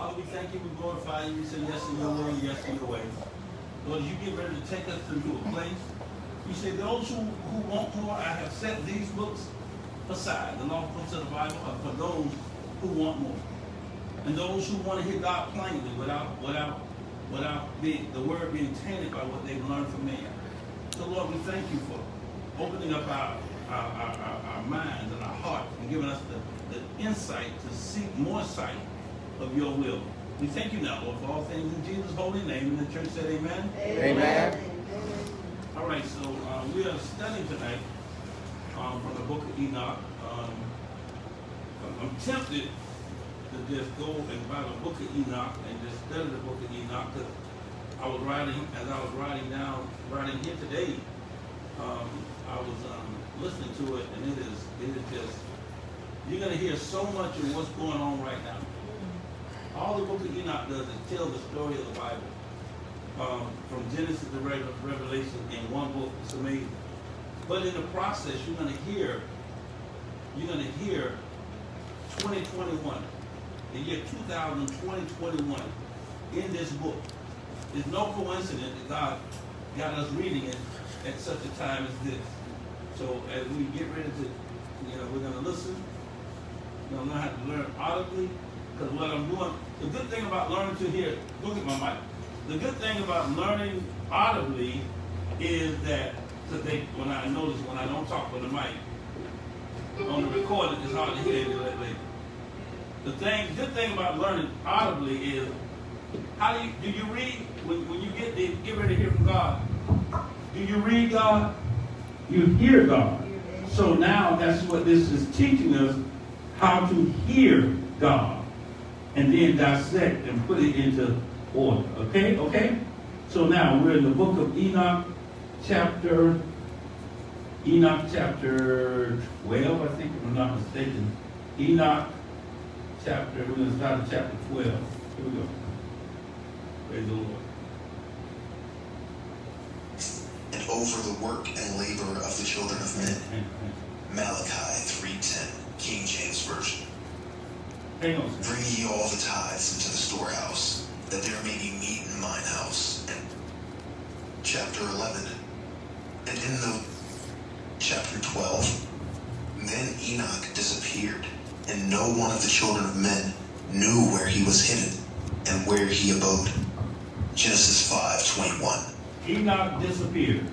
Father, we thank you, we glorify you, we say yes to your will and yes to your way. Lord, as you get ready to take us into a place, you say those who want more, I have set these books aside. The law books of the Bible are for those who want more. And those who want to hear God plainly without the word being tainted by what they've learned from man. So Lord, we thank you for opening up our minds and our hearts and giving us the insight to seek more sight of your will. We thank you now, Lord, for all things in Jesus' holy name. And the church said amen. Amen. All right, so we are studying tonight from the book of Enoch. I'm tempted to just go and buy the book of Enoch and just study the book of Enoch, because I was writing here today, I was listening to it, and it is just, you're going to hear so much of what's going on right now. All the book of Enoch does is tell the story of the Bible, from Genesis to Revelation in one book. It's amazing. But in the process, you're going to hear 2021, the year 2021 in this book. It's no coincidence that God got us reading it at such a time as this. So as we get ready to, we're going to listen. We're going to learn how to learn audibly. Because what I'm doing, the good thing about learning to hear, look at my mic. The good thing about learning audibly is that, when I don't talk with the mic, on the recording, it's hard to hear it later. The good thing about learning audibly is, do you read, when you get ready to hear from God, do you read God? You hear God. So now that's what this is teaching us, how to hear God. And then dissect and put it into order. Okay? So now we're in the book of Enoch chapter 12, I think, if I'm not mistaken. Enoch chapter, we're going to start at chapter 12. Here we go. Praise the Lord. And over the work and labor of the children of men. Malachi 3:10, King James Version. Hang on. Bring ye all the tithes into the storehouse, that there may be meat in mine house. And chapter 11. And in the chapter 12, then Enoch disappeared, and no one of the children of men knew where he was hidden and where he abode. Genesis 5:21. Enoch disappeared.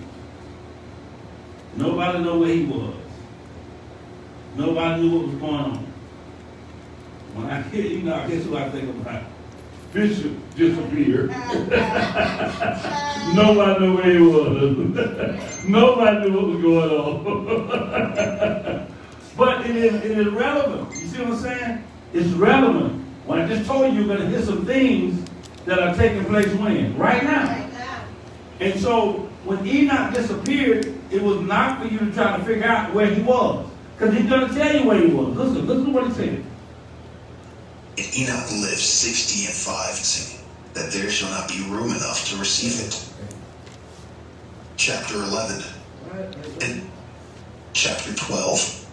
Nobody knew where he was. Nobody knew what was going on. When I hear Enoch, guess who I think about? Bishop disappeared. Nobody knew where he was. Nobody knew what was going on. But it is relevant. You see what I'm saying? It's relevant. When I just told you, you're going to hear some things that are taking place when? Right now. And so when Enoch disappeared, it was not for you to try to figure out where he was. Because he's going to tell you where he was. Listen to what he said. And Enoch lived 65 years, that there shall not be room enough to receive it. Chapter 11. And chapter 12.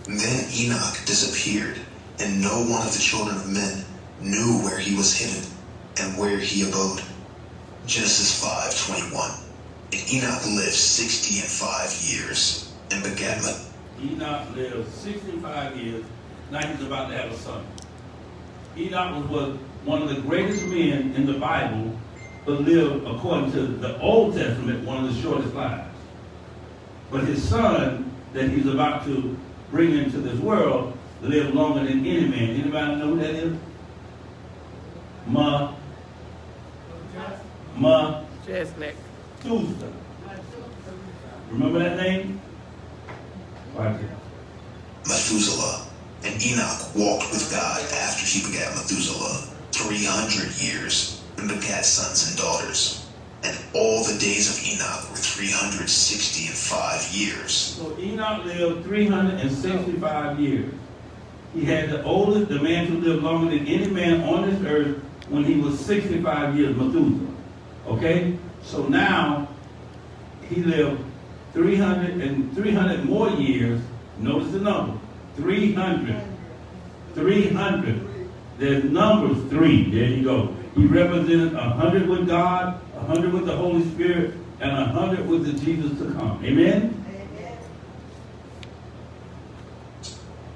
Then Enoch disappeared, and no one of the children of men knew where he was hidden and where he abode. Genesis 5:21. And Enoch lived 65 years and begat Methuselah. Enoch lived 65 years. Now he's about to have a son. Enoch was one of the greatest men in the Bible, but lived, according to the Old Testament, one of the shortest lives. But his son, that he's about to bring into this world, lived longer than any man. Anybody know who that is? Methuselah. Remember that name? Watch it. Methuselah. And Enoch walked with God after he begat Methuselah 300 years, and begat sons and daughters. And all the days of Enoch were 365 years. So Enoch lived 365 years. He had the man who lived longer than any man on this earth when he was 65 years, Methuselah. Okay? So now, he lived 300 more years. Notice the number. 300 There's Numbers 3. There you go. He represented 100 with God, 100 with the Holy Spirit, and 100 with the Jesus to come. Amen? Amen.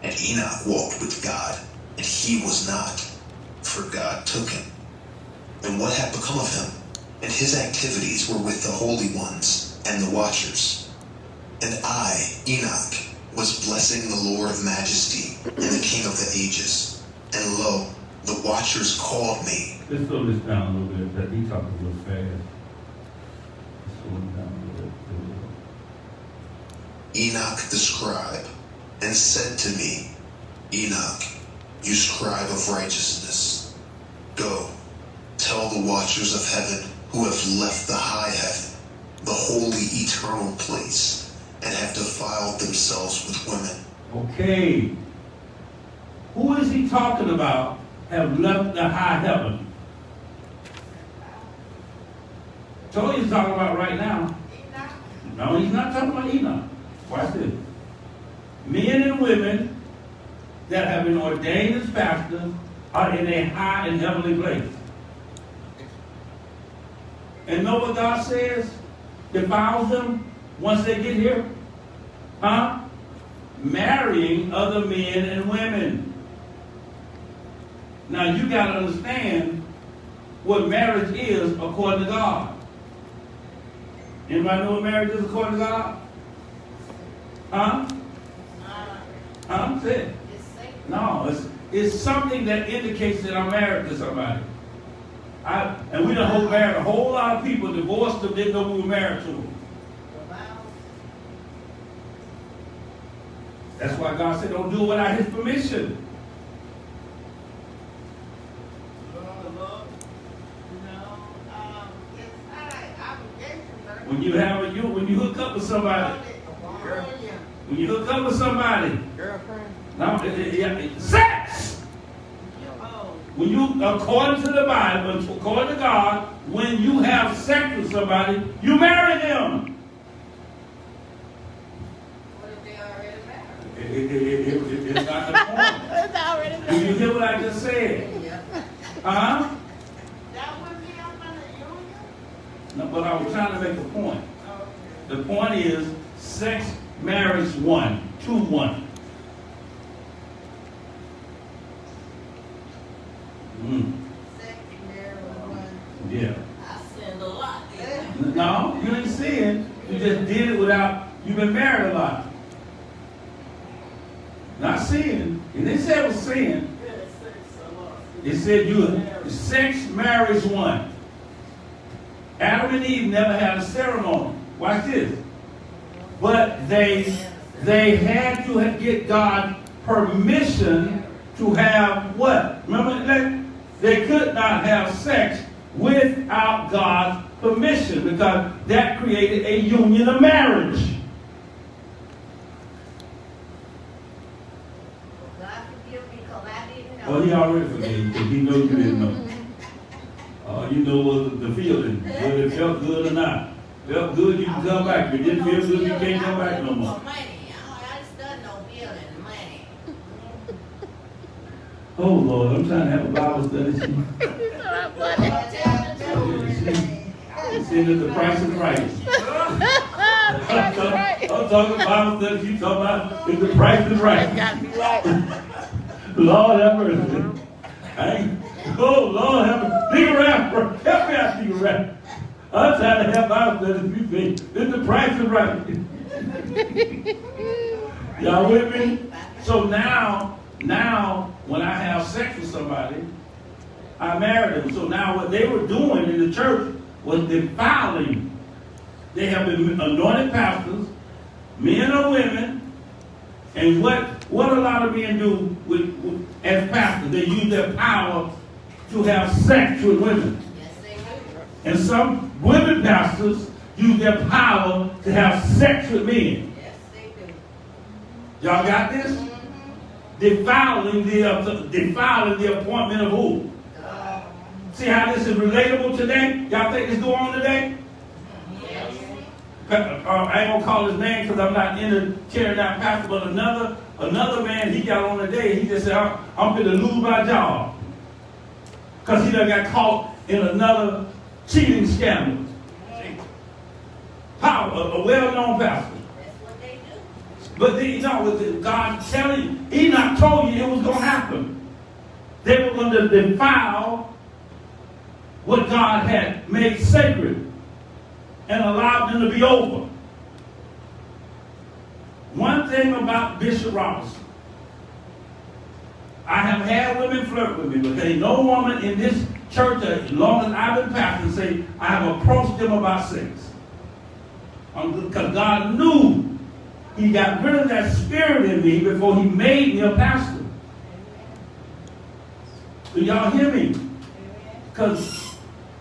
And Enoch walked with God, and he was not, for God took him. And what had become of him? And his activities were with the holy ones and the watchers. And I, Enoch, was blessing the Lord of majesty and the King of the ages. And lo, the watchers called me. Let's slow this down a little bit. That he talking a little fast. Let's slow him down a little bit. Enoch the scribe, and said to me, Enoch, you scribe of righteousness, go, tell the watchers of heaven who have left the high heaven, the holy eternal place, and have defiled themselves with women. Okay. Who is he talking about have left the high heaven? So he's talking about right now. Enoch. No, he's not talking about Enoch. Watch this. Men and women that have been ordained as pastors are in a high and heavenly place. And know what God says defiles them once they get here? Huh? Marrying other men and women. Now you got to understand what marriage is according to God. Anybody know what marriage is according to God? Huh? Say it. It's sacred. No, it's something that indicates that I'm married to somebody. And we done married a whole lot of people, divorced them, didn't know we were married to them. That's why God said don't do it without his permission. When you hook up with somebody, Girlfriend. no, sex. When you, according to the Bible, according to God, when you have sex with somebody, you marry them. What if they already married? It's not the point. It's already Do you hear what I just said? Huh? That wouldn't be up under union? No, but I was trying to make a point. Okay. The point is, sex marries one, 2-1. Sex, marriage, one. Yeah. I sinned a lot. No, you ain't sin. You just did it without, you've been married a lot. Not sin. It didn't say it was sin. It said sex marries one. Adam and Eve never had a ceremony. Watch this. But they had to get God's permission to have what? Remember, they could not have sex without God's permission because that created a union of marriage. God forgive me because I didn't know. Well, he already forgave you because he knows you didn't know. All you know was the feeling, whether it felt good or not. Felt good, you can come back. If it didn't feel good, you can't come back no more. Money. I just done no feeling money. Oh, Lord, I'm trying to have a Bible study. It's in the price of Christ. I'm talking Bible study. You talking about if the price is right. Lord have mercy. Oh, Lord have mercy. Deacon Rap, help me out, Deacon Rap. I'm trying to have Bible study. If the price is right. Y'all with me? So now, when I have sex with somebody, I married them. So now what they were doing in the church was defiling. They have been anointed pastors, men or women, and what a lot of men do as pastors, they use their power to have sex with women. Yes, they do. And some women pastors use their power to have sex with men. Yes, they do. Y'all got this? Defiling the appointment of who? See how this is relatable today? Y'all think this go on today? Yes. I ain't gonna call his name because I'm not into tearing down pastor, but another man, he got on today, he just said, I'm gonna lose my job. Because he done got caught in another cheating scandal. How? A well-known pastor. That's what they do. But you know, with God telling you, Enoch told you it was going to happen. They were going to defile what God had made sacred and allowed them to be over. One thing about Bishop Robinson, I have had women flirt with me, but there ain't no woman in this church, as long as I've been pastoring, say I have approached them about sex. Because God knew he got rid of that spirit in me before he made me a pastor. Do y'all hear me? Because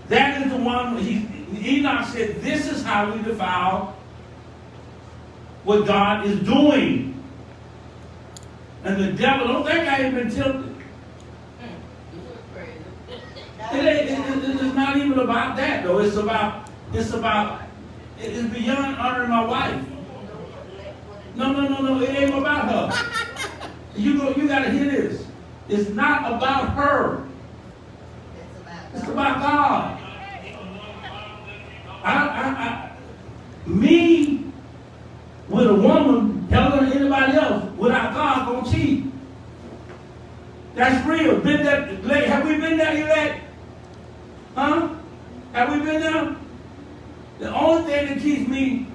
that is the one, Enoch said, this is how we defile what God is doing. And the devil, don't think I ain't been tempted. It's not even about that, though. It's beyond honoring my wife. No. It ain't about her. You got to hear this. It's not about her. It's about God. Me with a woman, Helen or anybody else, without God, gonna cheat. That's real. Have we been there yet? Huh? Have we been there? The only thing that keeps me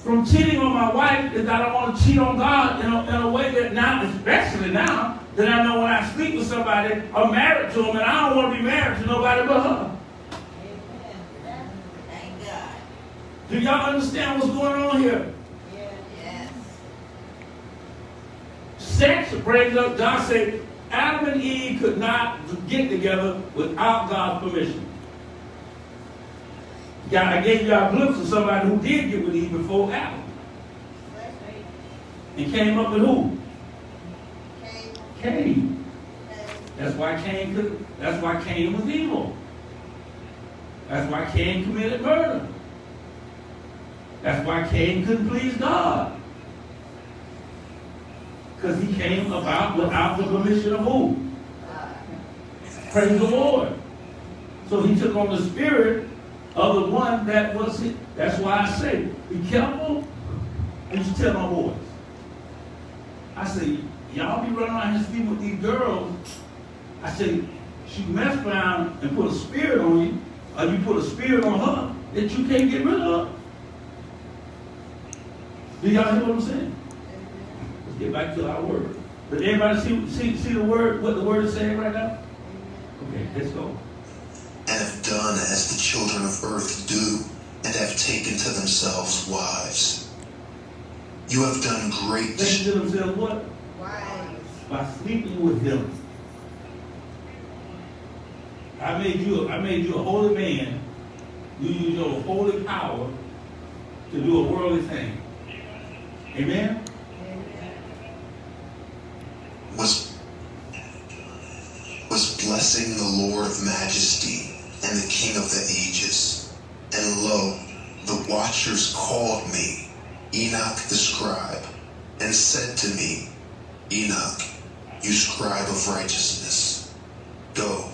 from cheating on my wife is that I don't want to cheat on God in a way that now, especially now, that I know when I speak with somebody, I'm married to them, and I don't want to be married to nobody but her. Amen. Thank God. Do y'all understand what's going on here? Yes. Sex brings up, God said, Adam and Eve could not get together without God's permission. I gave you a glimpse of somebody who did get with Eve before Adam. And came up with who? Cain. That's why Cain was evil. That's why Cain committed murder. That's why Cain couldn't please God. Because he came about without the permission of who? Praise the Lord. So he took on the spirit of the one that was it. That's why I say, be careful. I used to tell my boys. I say, y'all be running around his feet with these girls. I say, she messed around and put a spirit on you, or you put a spirit on her that you can't get rid of. Do y'all hear what I'm saying? Let's get back to our word. Did everybody see the word, what the word is saying right now? Okay, let's go. And have done as the children of earth do, and have taken to themselves wives. You have done great. Taken to themselves what? Wives. By sleeping with him. I made you a holy man. You use your holy power to do a worldly thing. Amen? Was blessing the Lord of majesty and the King of the ages. And lo, the watchers called me, Enoch the scribe, and said to me, Enoch, you scribe of righteousness, go,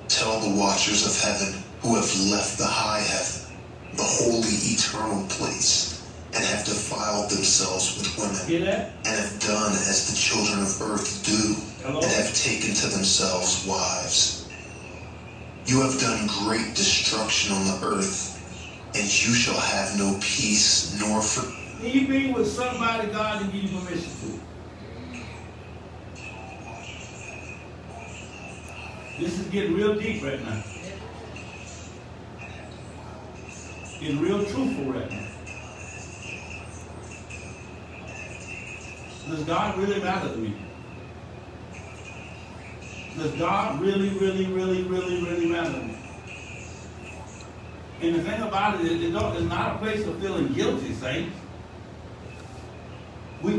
tell the watchers of heaven who have left the high heaven, the holy eternal place, and have defiled themselves with women, and have done as the children of earth do, and have taken to themselves wives. You have done great destruction on the earth, and you shall have no peace nor forgiveness. You be with somebody God didn't give you permission to. This is getting real deep right now. Getting real truthful right now. Does God really matter to me? Does God really matter to me? And the thing about it is, it's not a place of feeling guilty, saints.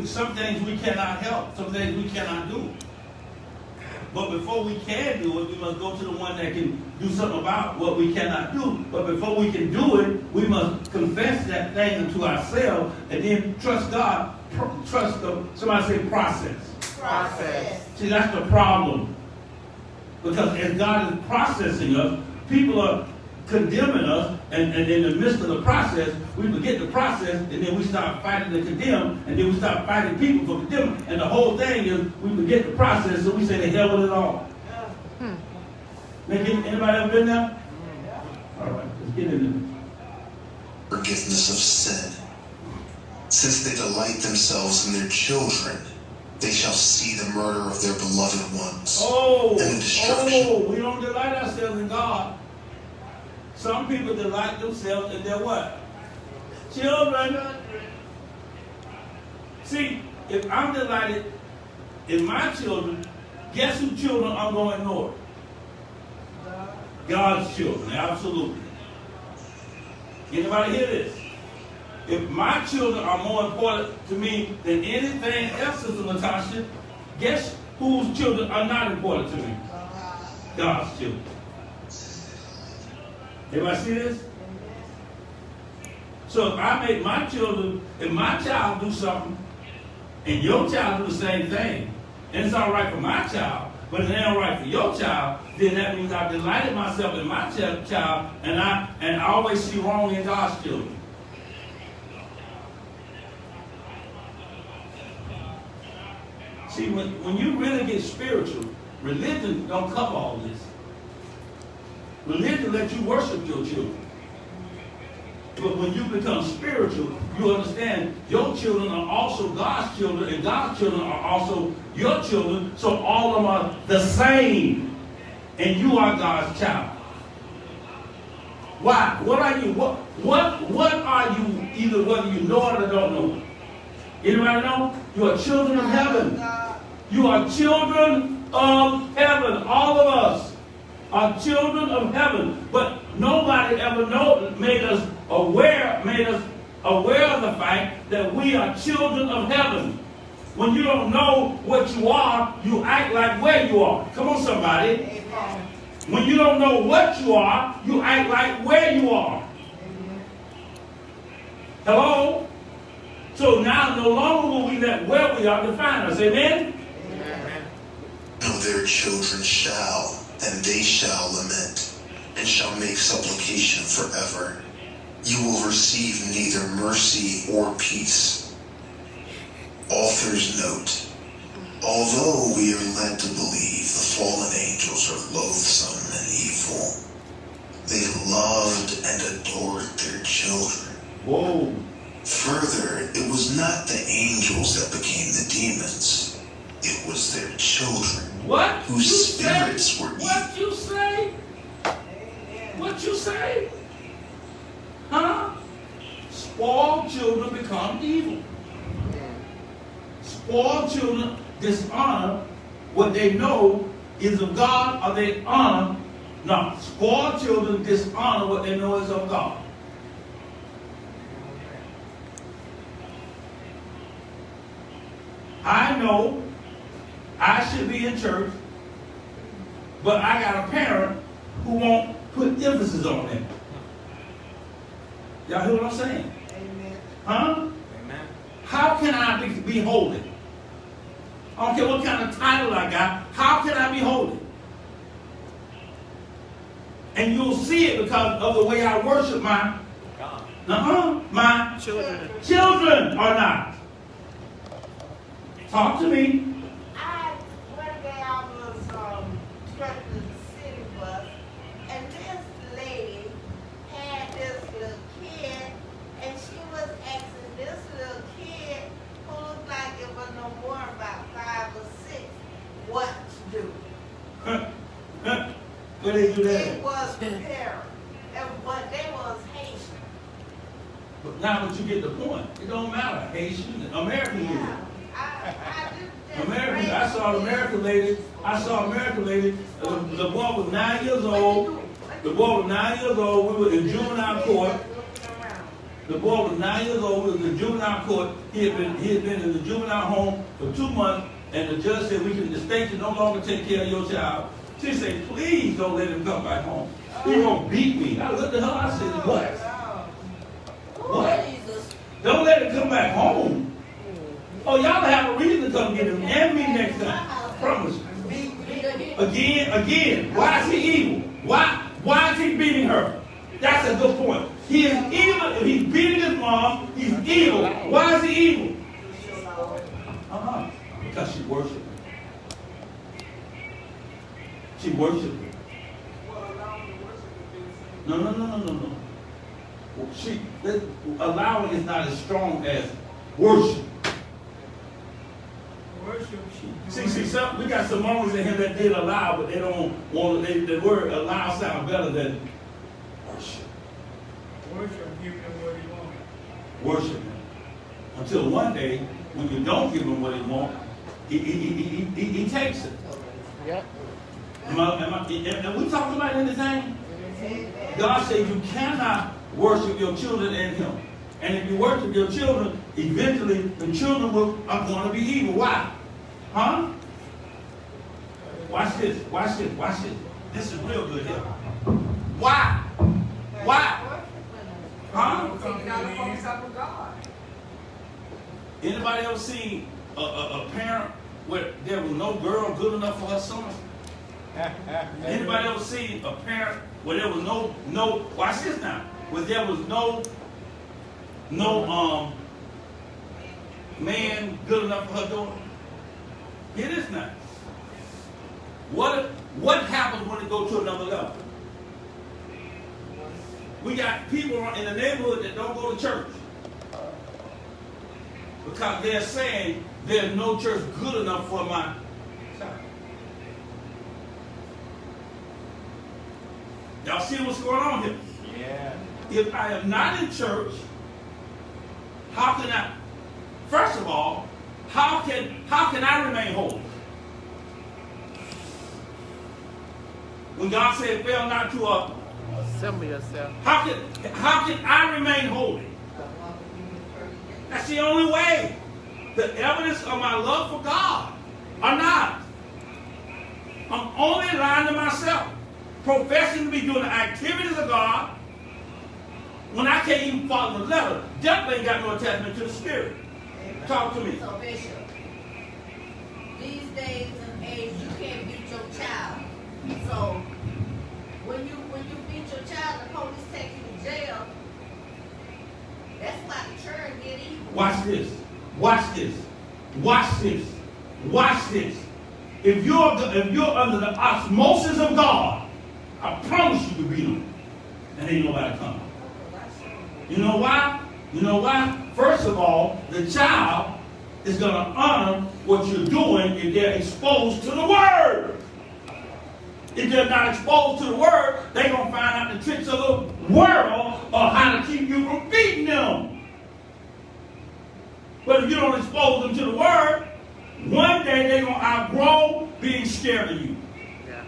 Some things we cannot help. Some things we cannot do. But before we can do it, we must go to the one that can do something about what we cannot do. But before we can do it, we must confess that thing unto ourselves and then trust God. Somebody say process. Process. See, that's the problem. Because as God is processing us, people are condemning us, and in the midst of the process, we forget the process, and then we start fighting to condemn, and then we start fighting people for condemning. And the whole thing is we forget the process, so we say the hell with it all. Anybody ever been there? All right, let's get into it. Forgiveness of sin. Since they delight themselves in their children, they shall see the murder of their beloved ones and the destruction. We don't delight ourselves in God. Some people delight themselves in their what? Children. See, if I'm delighted in my children, guess whose children I'm going to ignore? God's children, absolutely. Anybody hear this? If my children are more important to me than anything else, Sister Natasha, guess whose children are not important to me? God's children. Everybody see this? So if I make my children, if my child do something, and your child do the same thing, and it's all right for my child, but it ain't all right for your child, then that means I've delighted myself in my child, and I always see wrong in God's children. See, when you really get spiritual, religion don't cover all this. Religion lets you worship your children. But when you become spiritual, you understand your children are also God's children, and God's children are also your children, so all of them are the same. And you are God's child. Why? What are you? What are you, either whether you know it or don't know it? Anybody know? You are children of heaven. You are children of heaven. All of us are children of heaven. But nobody ever made us aware of the fact that we are children of heaven. When you don't know what you are, you act like where you are. Come on, somebody. Amen. When you don't know what you are, you act like where you are. Amen. Hello? So now no longer will we let where we are define us. Amen? Amen. No, their children shall, and they shall lament, and shall make supplication forever. You will receive neither mercy or peace. Author's note. Although we are led to believe the fallen angels are loathsome and evil, they loved and adored their children. Whoa. Further, it was not the angels that became the demons. It was their children. What? Whose spirits were evil. What you say? What you say? Huh? Spoiled children become evil. Spoiled children dishonor what they know is of God, or they honor. No, spoiled children dishonor what they know is of God. I know I should be in church, but I got a parent who won't put emphasis on it. Y'all hear what I'm saying? Amen. Huh? Amen. How can I be holy? I don't care what kind of title I got. How can I be holy? And you'll see it because of the way I worship my God. My children are not. Talk to me. One day I was struggling the city bus, and this lady had this little kid, and she was asking this little kid, who looked like it was no more about 5 or 6, what to do. Where they do that? It was the parent, but they was Haitian. But now that you get the point, it don't matter. Haitian, American lady. American. I saw an American lady. The boy was 9 years old. The boy was 9 years old. We were in juvenile court. The boy was 9 years old. We were in juvenile court. He had been in the juvenile home for 2 months, and the judge said the state can no longer take care of your child. She said, please don't let him come back home. He's gonna beat me. I looked at her. I said, what? What? Don't let him come back home. Oh, y'all have a reason to come get him and me next time. Promise you. Again. Why is he evil? Why is he beating her? That's a good point. He is evil. If he's beating his mom, he's evil. Why is he evil? Because she worshiped him. She worshiped him. No. Well, allowing is not as strong as worship. See, we got some moments in here that did allow, but they don't want to. The word allow sounds better than worship. Worship, give him what he wants. Worship him. Until one day, when you don't give him what he wants, he takes it. Yep. And we talked about anything? God said you cannot worship your children and him. And if you worship your children, eventually the children are going to be evil. Why? Huh? Watch this. This is real good here. Why? Huh? Anybody ever seen a parent where there was no girl good enough for her son? Anybody ever seen a parent where there was no watch this now, where there was no man good enough for her daughter? Hear this now. What happens when it goes to another level? We got people in the neighborhood that don't go to church because they're saying there's no church good enough for my child. Y'all see what's going on here? Yeah. If I am not in church, how can I? First of all, how can I remain holy? When God said, "Fail not to Assemble yourself. how can I remain holy?" That's the only way. The evidence of my love for God or not. I'm only lying to myself, professing to be doing the activities of God when I can't even follow the letter. Definitely ain't got no attachment to the Spirit. Talk to me. So Bishop, these days and age, you can't beat your child. So when you beat your child, the police take you to jail. That's why the children get evil. Watch this. If you're under the osmosis of God, I promise you to beat them. And ain't nobody coming. You know why? First of all, the child is going to honor what you're doing if they're exposed to the Word. If they're not exposed to the Word, they're going to find out the tricks of the world or how to keep you from beating them. But if you don't expose them to the Word, one day they're going to outgrow being scared of you. Yeah.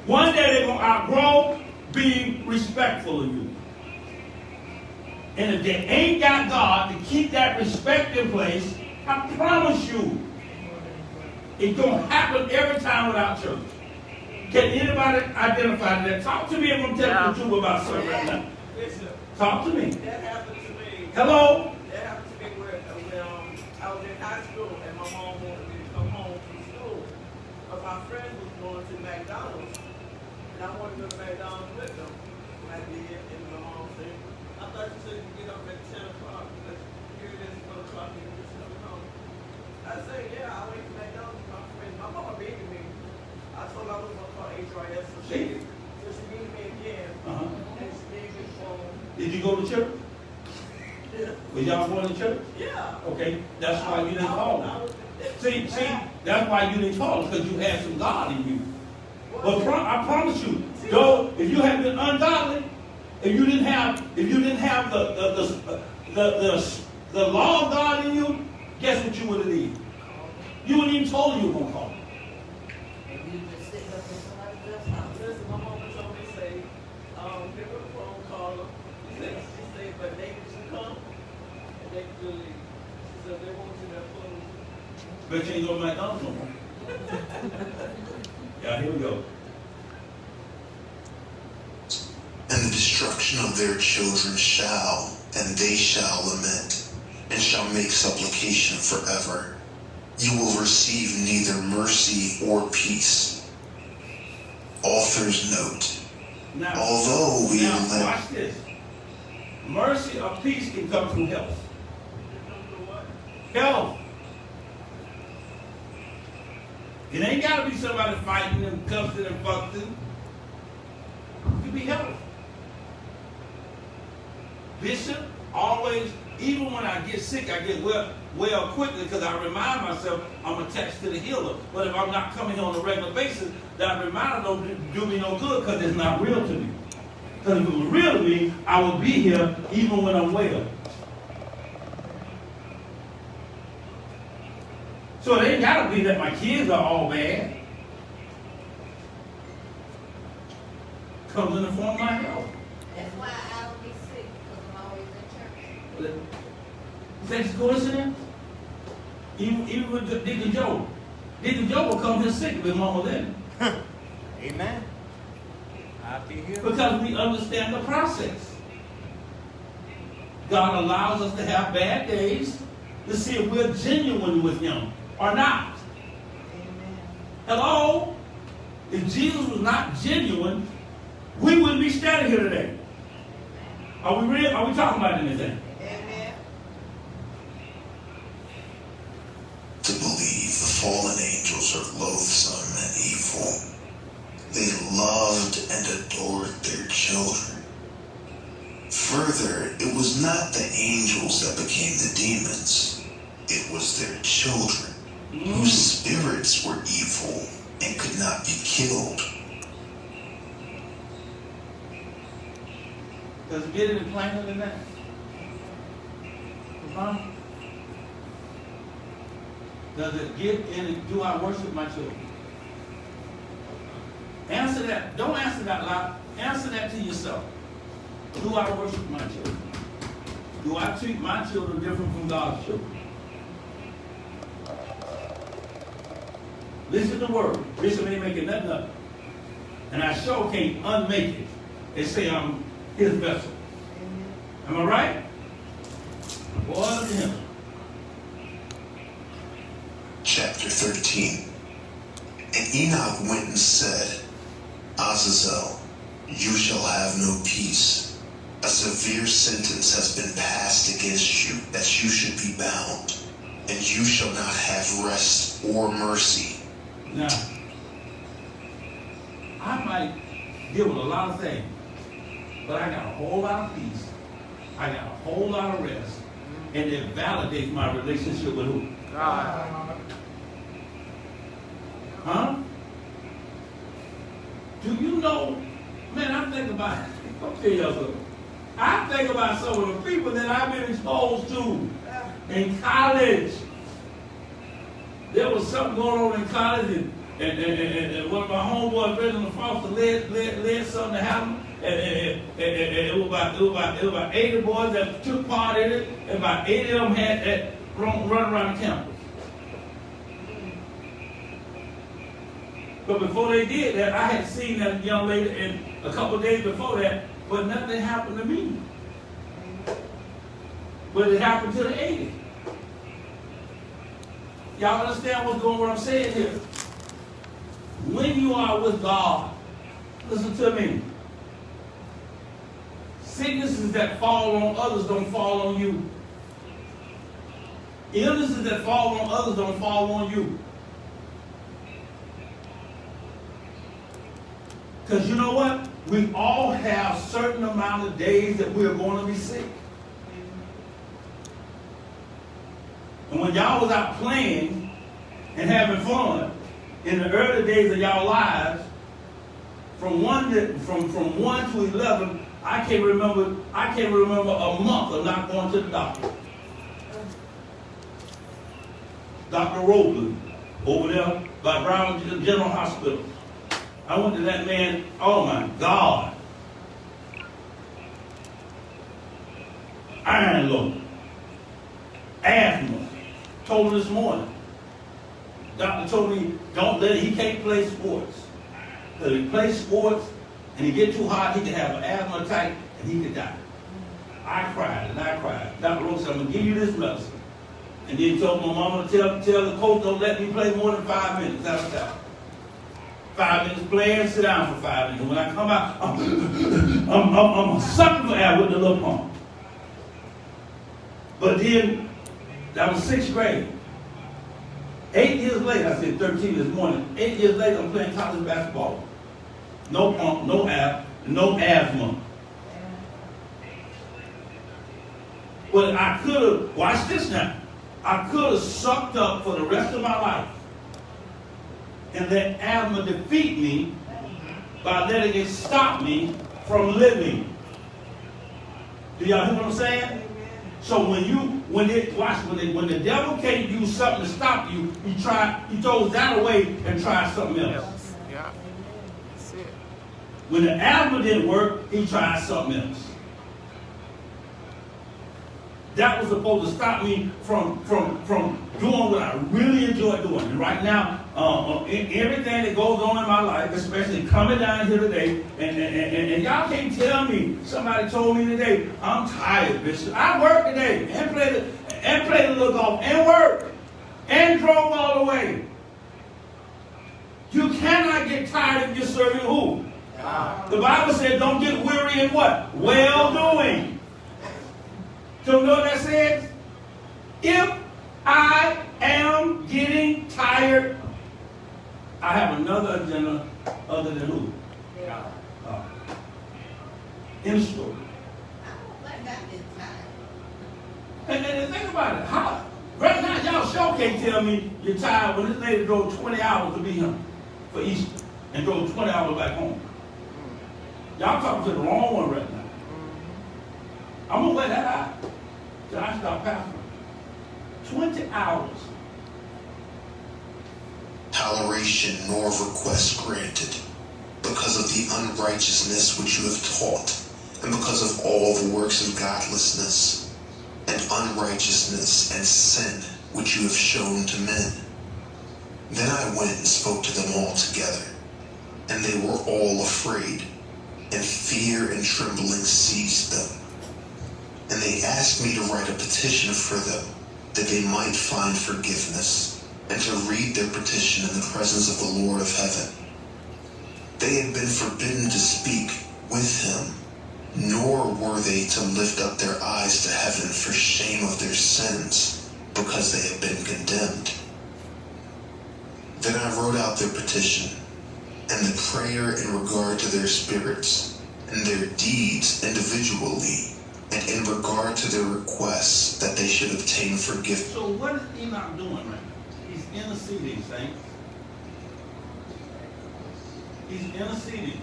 One day they're going to outgrow being respectful of you. And if they ain't got God to keep that respect in place, I promise you, it's going to happen every time without church. Can anybody identify that? Talk to me if I'm telling the truth about something right now. Talk to me. That happened to me. Hello? That happened to me when I was in high school and my mom wanted me to come home from school. But my friend was going to McDonald's and I wanted to go to McDonald's with them. And I did, and my mom said, "I thought you said you get up at 10 o'clock, but here it is 1 o'clock and you're just coming home." I said, "Yeah, I went to McDonald's with my friend." My mama beating me. I told her I was going to call HRS, so she beat me again. And she gave me phone. Did you go to church? Yeah. Was y'all going to church? Yeah. Okay, that's why you didn't call them. See, that's why you didn't call them, because you had some God in you. But I promise you, though, if you had been ungodly, if you didn't have the law of God in you, guess what you would have did? You wouldn't even told you were going to call them. And you just sitting up in somebody else's house. Listen, my mama told me, say, give her a phone call. She said, but they should come and they can leave. She said, they want you there close. Bet you ain't going to McDonald's no more. Yeah, here we go. And the destruction of their children shall, and they shall lament, and shall make supplication forever. You will receive neither mercy or peace, Author's note. Now, Although we now live... watch this. Mercy or peace can come through health. Health. It ain't got to be somebody fighting and cussing and fussing. It could be health. Bishop, always, even when I get sick, I get well quickly because I remind myself I'm attached to the healer. But if I'm not coming here on a regular basis, that reminder don't do me no good because it's not real to me. Because if it was real to me, I would be here even when I'm well. So it ain't got to be that my kids are all bad. Comes in the form of my health. That's why I don't be sick, because I'm always in church. Is that just coincidence? Even with Deacon Joe. Deacon Joe will come here sick with Mama Lynn. Amen. I'll be here. Because we understand the process. God allows us to have bad days to see if we're genuine with Him or not. Amen. Hello? If Jesus was not genuine, we wouldn't be standing here today. Are we real? Are we talking about anything? Amen. To believe the fallen angels are loathsome and evil. They loved and adored their children. Further, it was not the angels that became the demons. It was their children, whose spirits were evil and could not be killed. Does it get any plainer than that? Huh? Does it get any, do I worship my children? Answer that. Don't answer that loud. Answer that to yourself. Do I worship my children? Do I treat my children different from God's children? Listen to the word. Bishop ain't making nothing up. And I sure can't unmake it and say I'm his vessel. Am I right? Boy, look at him. Chapter 13. And Enoch went and said, Azazel, you shall have no peace. A severe sentence has been passed against you, that you should be bound, and you shall not have rest or mercy. Now, I might deal with a lot of things, but I got a whole lot of peace. I got a whole lot of rest, and it validates my relationship with who? God. Huh? Do you know, man, I think about, I'll tell y'all something. I think about some of the people that I've been exposed to in college. There was something going on in college, and one of my homeboys, President Foster, led something to happen. And it was about 80 boys that took part in it, and about 80 of them had that run around the campus. But before they did that, I had seen that young lady, and a couple of days before that, but nothing happened to me. But it happened to the 80. Y'all understand what I'm saying here? When you are with God, listen to me. Sicknesses that fall on others don't fall on you. Illnesses that fall on others don't fall on you. Because you know what? We all have a certain amount of days that we're going to be sick. And when y'all was out playing and having fun in the early days of y'all lives, from 1 to 11, I can't remember a month of not going to the doctor. Dr. Roland over there by Brown General Hospital. I went to that man, oh my God. Iron low. Asthma. Told him this morning. Doctor told me, he can't play sports. Because if he plays sports and he get too hot, he can have an asthma attack and he could die. I cried and I cried. Dr. Rose said, I'm going to give you this medicine. And then he told my mama to tell the coach, don't let me play more than 5 minutes. That's that. 5 minutes play and sit down for 5 minutes. And when I come out, I'm sucking for air with the little pump. But then, that was 6th grade. 8 years later, I said 13 this morning. 8 years later, I'm playing college basketball. No pump, no air, no asthma. But I could have, watch this now, I could have sucked up for the rest of my life and let asthma defeat me by letting it stop me from living. Do y'all hear what I'm saying? So when the devil can't use something to stop you, he throws that away and tries something else. Yeah. That's it. When the asthma didn't work, he tried something else. That was supposed to stop me from doing what I really enjoy doing. And right now, everything that goes on in my life, especially coming down here today, and y'all can't tell me, somebody told me today, I'm tired, Bishop. I worked today and played a little golf and worked and drove all the way. You cannot get tired if you're serving who? The Bible said don't get weary in what? Well-doing. So you know what that says? If I am getting tired, I have another agenda other than who? In the story. And think about it. How, right now, y'all sure can't tell me you're tired when this lady drove 20 hours to be here for Easter and drove 20 hours back home. Y'all talking to the wrong one right now. I'm going to let that out till I stop pastoring. 20 hours. Toleration nor request granted, because of the unrighteousness which you have taught, and because of all the works of godlessness, and unrighteousness and sin which you have shown to men. Then I went and spoke to them all together, and they were all afraid, and fear and trembling seized them. And they asked me to write a petition for them, that they might find forgiveness, and to read their petition in the presence of the Lord of heaven. They had been forbidden to speak with him, nor were they to lift up their eyes to heaven for shame of their sins, because they had been condemned. Then I wrote out their petition, and the prayer in regard to their spirits, and their deeds individually, and in regard to their requests that they should obtain forgiveness. So what is Enoch doing right now? He's interceding, saints. He's interceding.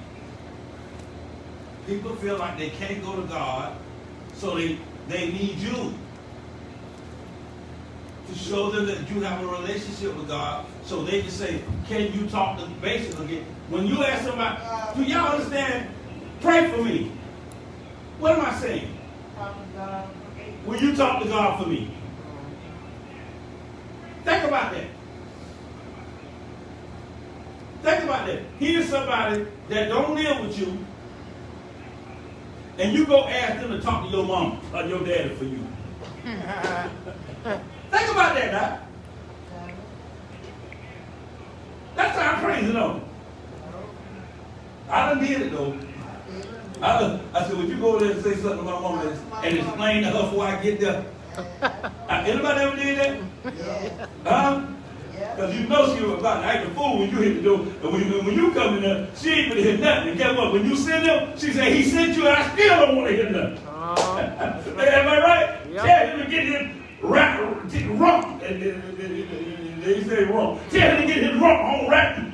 People feel like they can't go to God, so they need you to show them that you have a relationship with God, so they can say, can you talk to basically, when you ask somebody, do y'all understand? Pray for me. What am I saying? Will you talk to God for me? Think about that. Think about that. Here's somebody that don't live with you, and you go ask them to talk to your mom or your daddy for you. Think about that now. That's how I'm praising them. I done did it though. I said, would you go there and say something to my mom and explain to her before I get there? Anybody ever did that? Yeah. Huh? Because you know she was about to act a fool when you hit the door. And when you come in there, she ain't gonna hear nothing. And guess what? When you send them, she say, he sent you and I still don't want to hear nothing. Am I right? Yep. Tell him to get his rump. They say wrong. Tell him to get his rump on right.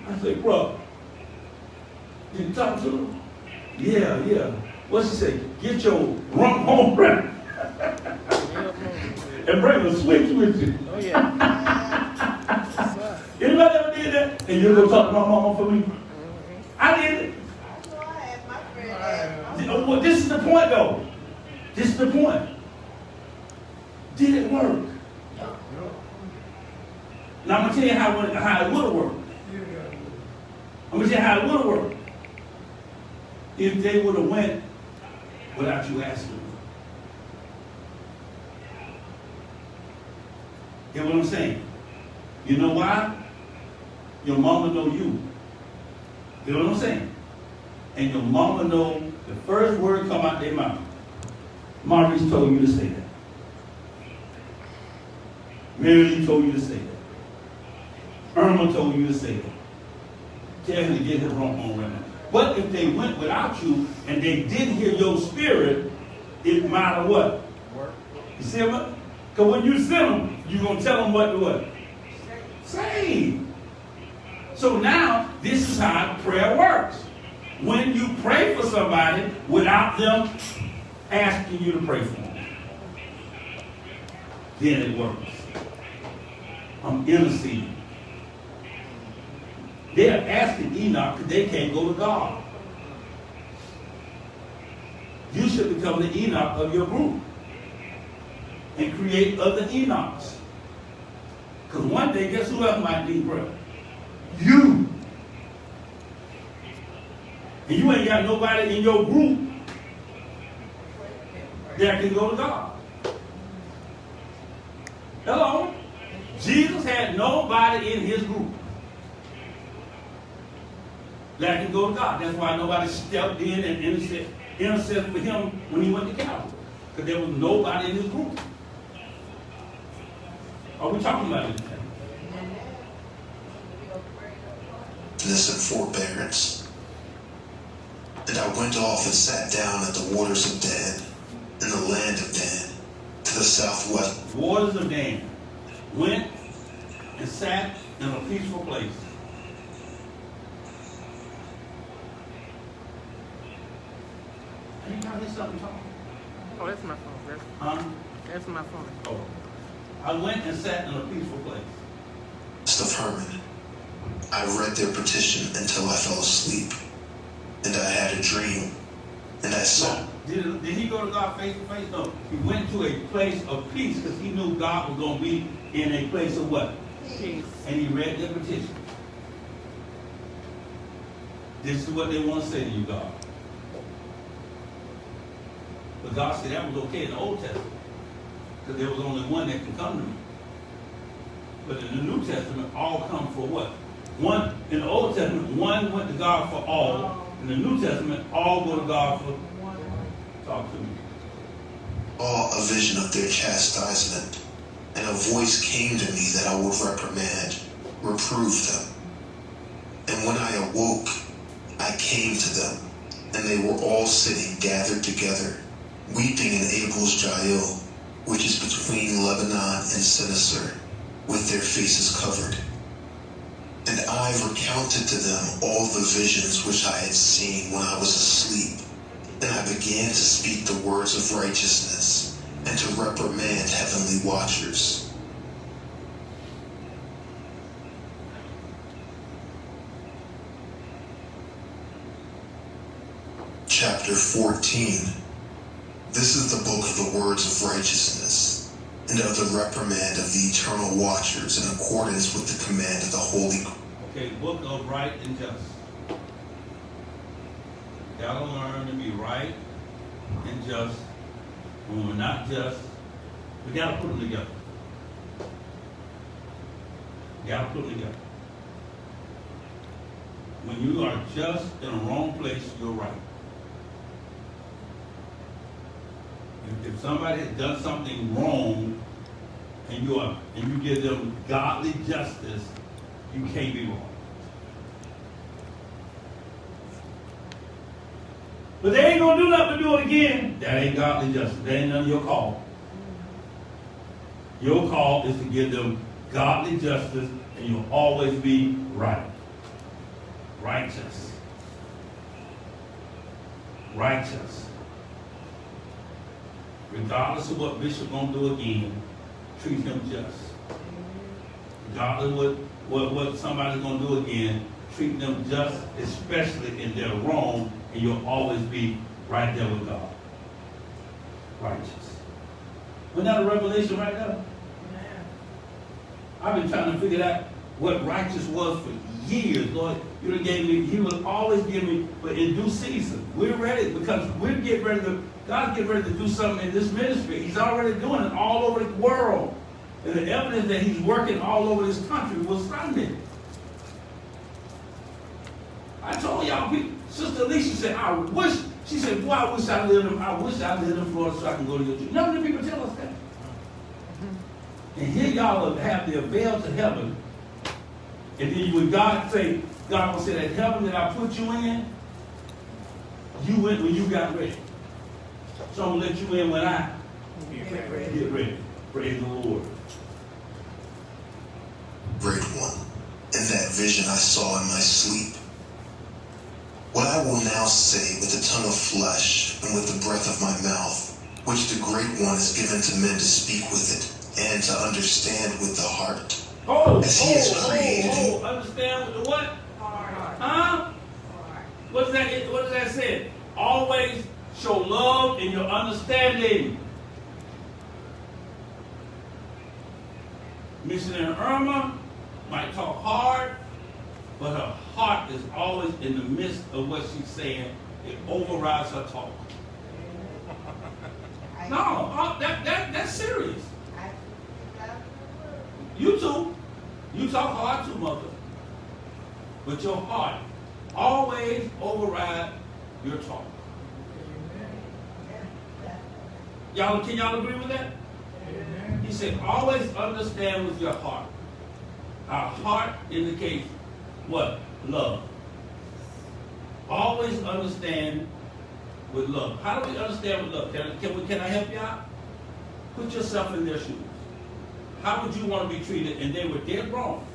I say, bro, did you talk to him? Yeah. What she say? Get your rump on right. And bring a switch with you. Oh, yeah. Anybody ever did that? And you go talk to my mama for me? I did it. I know I had my friend. Well, this is the point, though. This is the point. Did it work? Now, I'm going to tell you how it would have worked. I'm going to tell you how it would have worked. If they would have went without you asking. You know what I'm saying? You know why? your mama know you. You know what I'm saying? And your mama know the first word come out their mouth. Maurice told you to say that. Mary told you to say that. Irma told you to say that. Tell him to get his wrong on right now. But if they went without you and they didn't hear your spirit, it matter what? You see what? Because when you send them, you're going to tell them what to what? Say. So now, this is how prayer works. When you pray for somebody without them asking you to pray for them, then it works. I'm interceding. They're asking Enoch because they can't go to God. You should become the Enoch of your group and create other Enochs. Because one day, guess who else might need prayer? You. And you ain't got nobody in your group that can go to God. Hello? Jesus had nobody in his group that can go to God. That's why nobody stepped in and interceded for him when he went to Calvary. Because there was nobody in his group. Are we talking about this? And forbearance. And I went off and sat down at the waters of Dan, in the land of Dan, to the southwest. Waters of Dan. Went and sat in a peaceful place. Ain't y'all hear something talking? Oh, that's my phone. Huh? That's my phone. Oh. I went and sat in a peaceful place. Of Herman. I read their petition until I fell asleep. And I had a dream. And I saw. No. Did he go to God face to face? No. He went to a place of peace because he knew God was going to be in a place of what? Peace. And he read their petition. This is what they want to say to you, God. But God said that was okay in the Old Testament. Because there was only one that can come to me. But in the New Testament, all come for what? One, in the Old Testament, one went to God for all. In the New Testament, all go to God for one. Talk to me. Saw a vision of their chastisement, and a voice came to me that I would reprimand, reprove them. And when I awoke, I came to them, and they were all sitting gathered together, weeping in Abel's Jael, which is between Lebanon and Sinister, with their faces covered. And I recounted to them all the visions which I had seen when I was asleep. And I began to speak the words of righteousness and to reprimand heavenly watchers. Chapter 14. This is the book of the words of righteousness, and of the reprimand of the eternal watchers in accordance with the command of the Holy. Okay, book of right and just. You gotta learn to be right and just. When we're not just, we gotta put them together. You gotta put them together. When you are just in the wrong place, you're right. If somebody has done something wrong and you give them godly justice, you can't be wrong. But they ain't gonna do nothing to do it again. That ain't godly justice. That ain't none of your call. Your call is to give them godly justice, and you'll always be right. Righteous. Righteous. Regardless of what Bishop gonna do again, treat him just. Regardless of what somebody's gonna do again, treat them just, especially if they're wrong, and you'll always be right there with God. Righteous. Wasn't that a revelation right there? I've been trying to figure out what righteous was for years. Lord, you done gave me, he will always give me, but in due season. We're ready because we're getting ready to, God's getting ready to do something in this ministry. He's already doing it all over the world. And the evidence that he's working all over this country was Sunday. I told y'all, Sister Alicia said, I wish, she said, boy, I wish I lived in Florida so I can go to your church. You know how many people tell us that? And here y'all will have the veil to heaven. And then when God will say that heaven that I put you in, you went when you got ready. So I'm going to let you in when I get ready. Praise the Lord. Great one. In that vision I saw in my sleep. What I will now say with the tongue of flesh and with the breath of my mouth, which the Great One is given to men to speak with it and to understand with the heart. As he is created. Understand with the what? Heart. Huh? What does that say? Always show love in your understanding. Missionary Irma might talk hard, but her heart is always in the midst of what she's saying. It overrides her talk. No, that's serious. You too. You talk hard too, mother. But your heart always override your talk. Can y'all agree with that? He said, always understand with your heart. Our heart indicates what? Love. Always understand with love. How do we understand with love? Can I help you out? Put yourself in their shoes. How would you want to be treated? And they were dead wrong.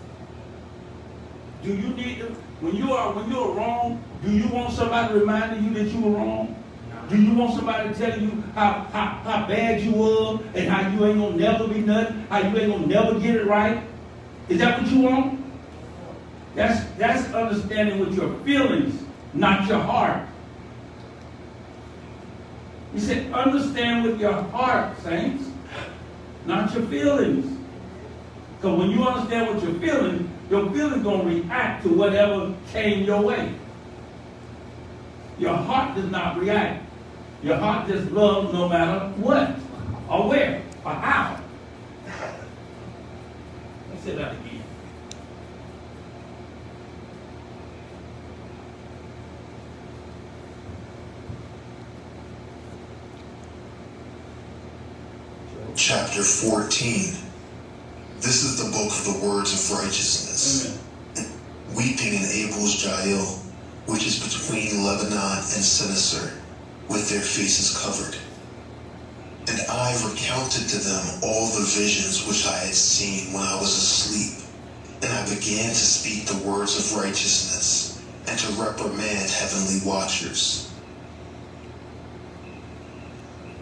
Do you need to, when you are wrong, do you want somebody reminding you that you were wrong? Do you want somebody telling you how bad you were and how you ain't gonna never be nothing, how you ain't gonna never get it right? Is that what you want? That's understanding with your feelings, not your heart. He said, understand with your heart, saints, not your feelings. Because when you understand what your feelings gonna react to whatever came your way. Your heart does not react. Your heart just loves no matter what, or where, or how. Let's say that again. Chapter 14. This is the book of the words of righteousness. Amen. Weeping in Abel's Jael, which is between Lebanon and Sinister, with their faces covered. And I recounted to them all the visions which I had seen when I was asleep. And I began to speak the words of righteousness, and to reprimand heavenly watchers.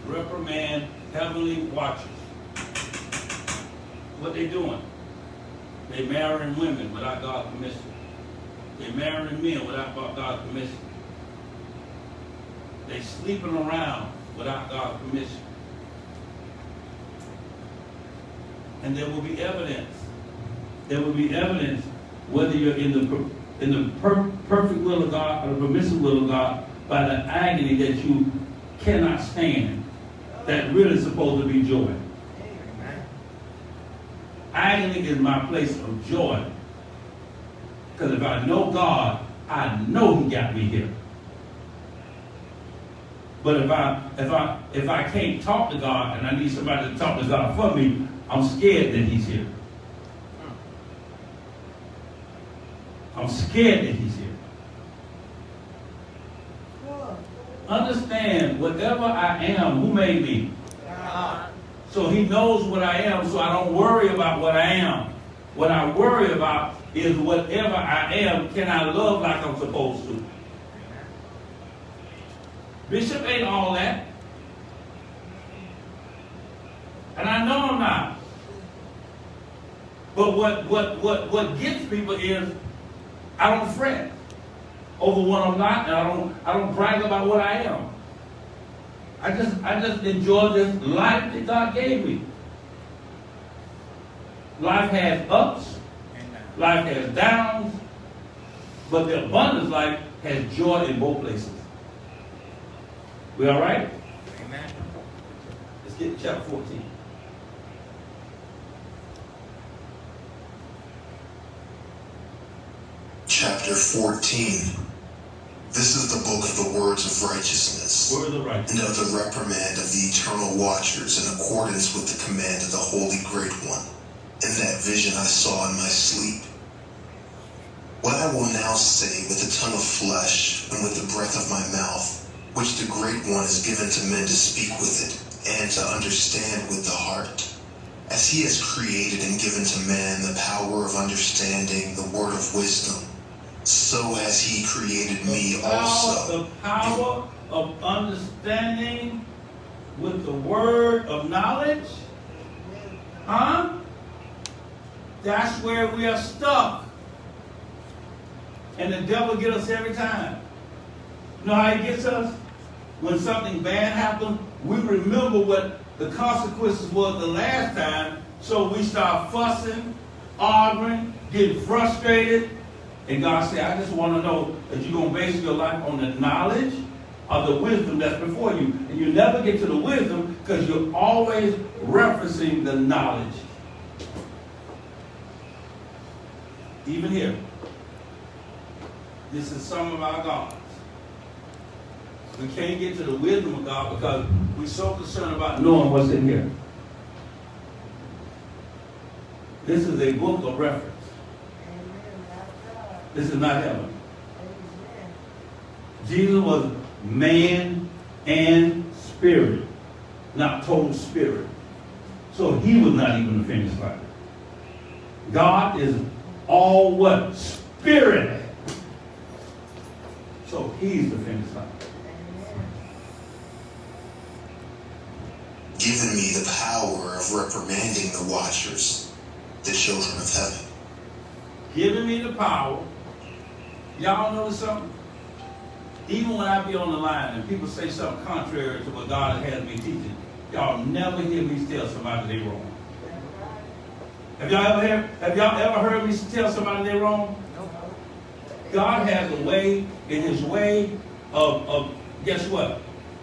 Reprimand heavenly watchers. What they doing? They marrying women without God's permission. They marrying men without God's permission. They sleeping around without God's permission. And there will be evidence. There will be evidence whether you're in the perfect will of God or the permissive will of God by the agony that you cannot stand. That really supposed to be joy. Agony is my place of joy. Because if I know God, I know He got me here. But if I can't talk to God and I need somebody to talk to God for me, I'm scared that He's here. I'm scared that He's here. Understand, whatever I am, who made me? God. So He knows what I am, so I don't worry about what I am. What I worry about is whatever I am, can I love like I'm supposed to? Bishop ain't all that. And I know I'm not. But what gets people is I don't fret over what I'm not, and I don't brag about what I am. I just enjoy this life that God gave me. Life has ups, life has downs, but the abundance life has joy in both places. We all right? Amen. Let's get to chapter 14. Chapter 14. This is the book of the words of righteousness, Words of and righteousness. of the reprimand of the eternal watchers, in accordance with the command of the Holy Great One. In that vision I saw in my sleep. What I will now say with the tongue of flesh and with the breath of my mouth, which the Great One has given to men to speak with it, and to understand with the heart. As he has created and given to man the power of understanding the word of wisdom, so has he created me also. The power of understanding with the word of knowledge. Huh? That's where we are stuck. And the devil gets us every time. You know how he gets us? When something bad happens, we remember what the consequences was the last time, so we start fussing, arguing, getting frustrated. And God said, I just want to know that you're going to base your life on the knowledge of the wisdom that's before you. And you never get to the wisdom because you're always referencing the knowledge. Even here, this is some of our gods. We can't get to the wisdom of God because we're so concerned about knowing what's in here. This is a book of reference. This is not heaven. Jesus was man and spirit, not total spirit. So he was not even the finished fighter. God is all what? Spirit. So he's the finished fighter. Given me the power of reprimanding the watchers, the children of heaven. Giving me the power. Y'all notice something? Even when I be on the line and people say something contrary to what God has me teaching, y'all never hear me tell somebody they wrong. Have y'all ever heard me tell somebody they wrong? God has a way, in his way of guess what?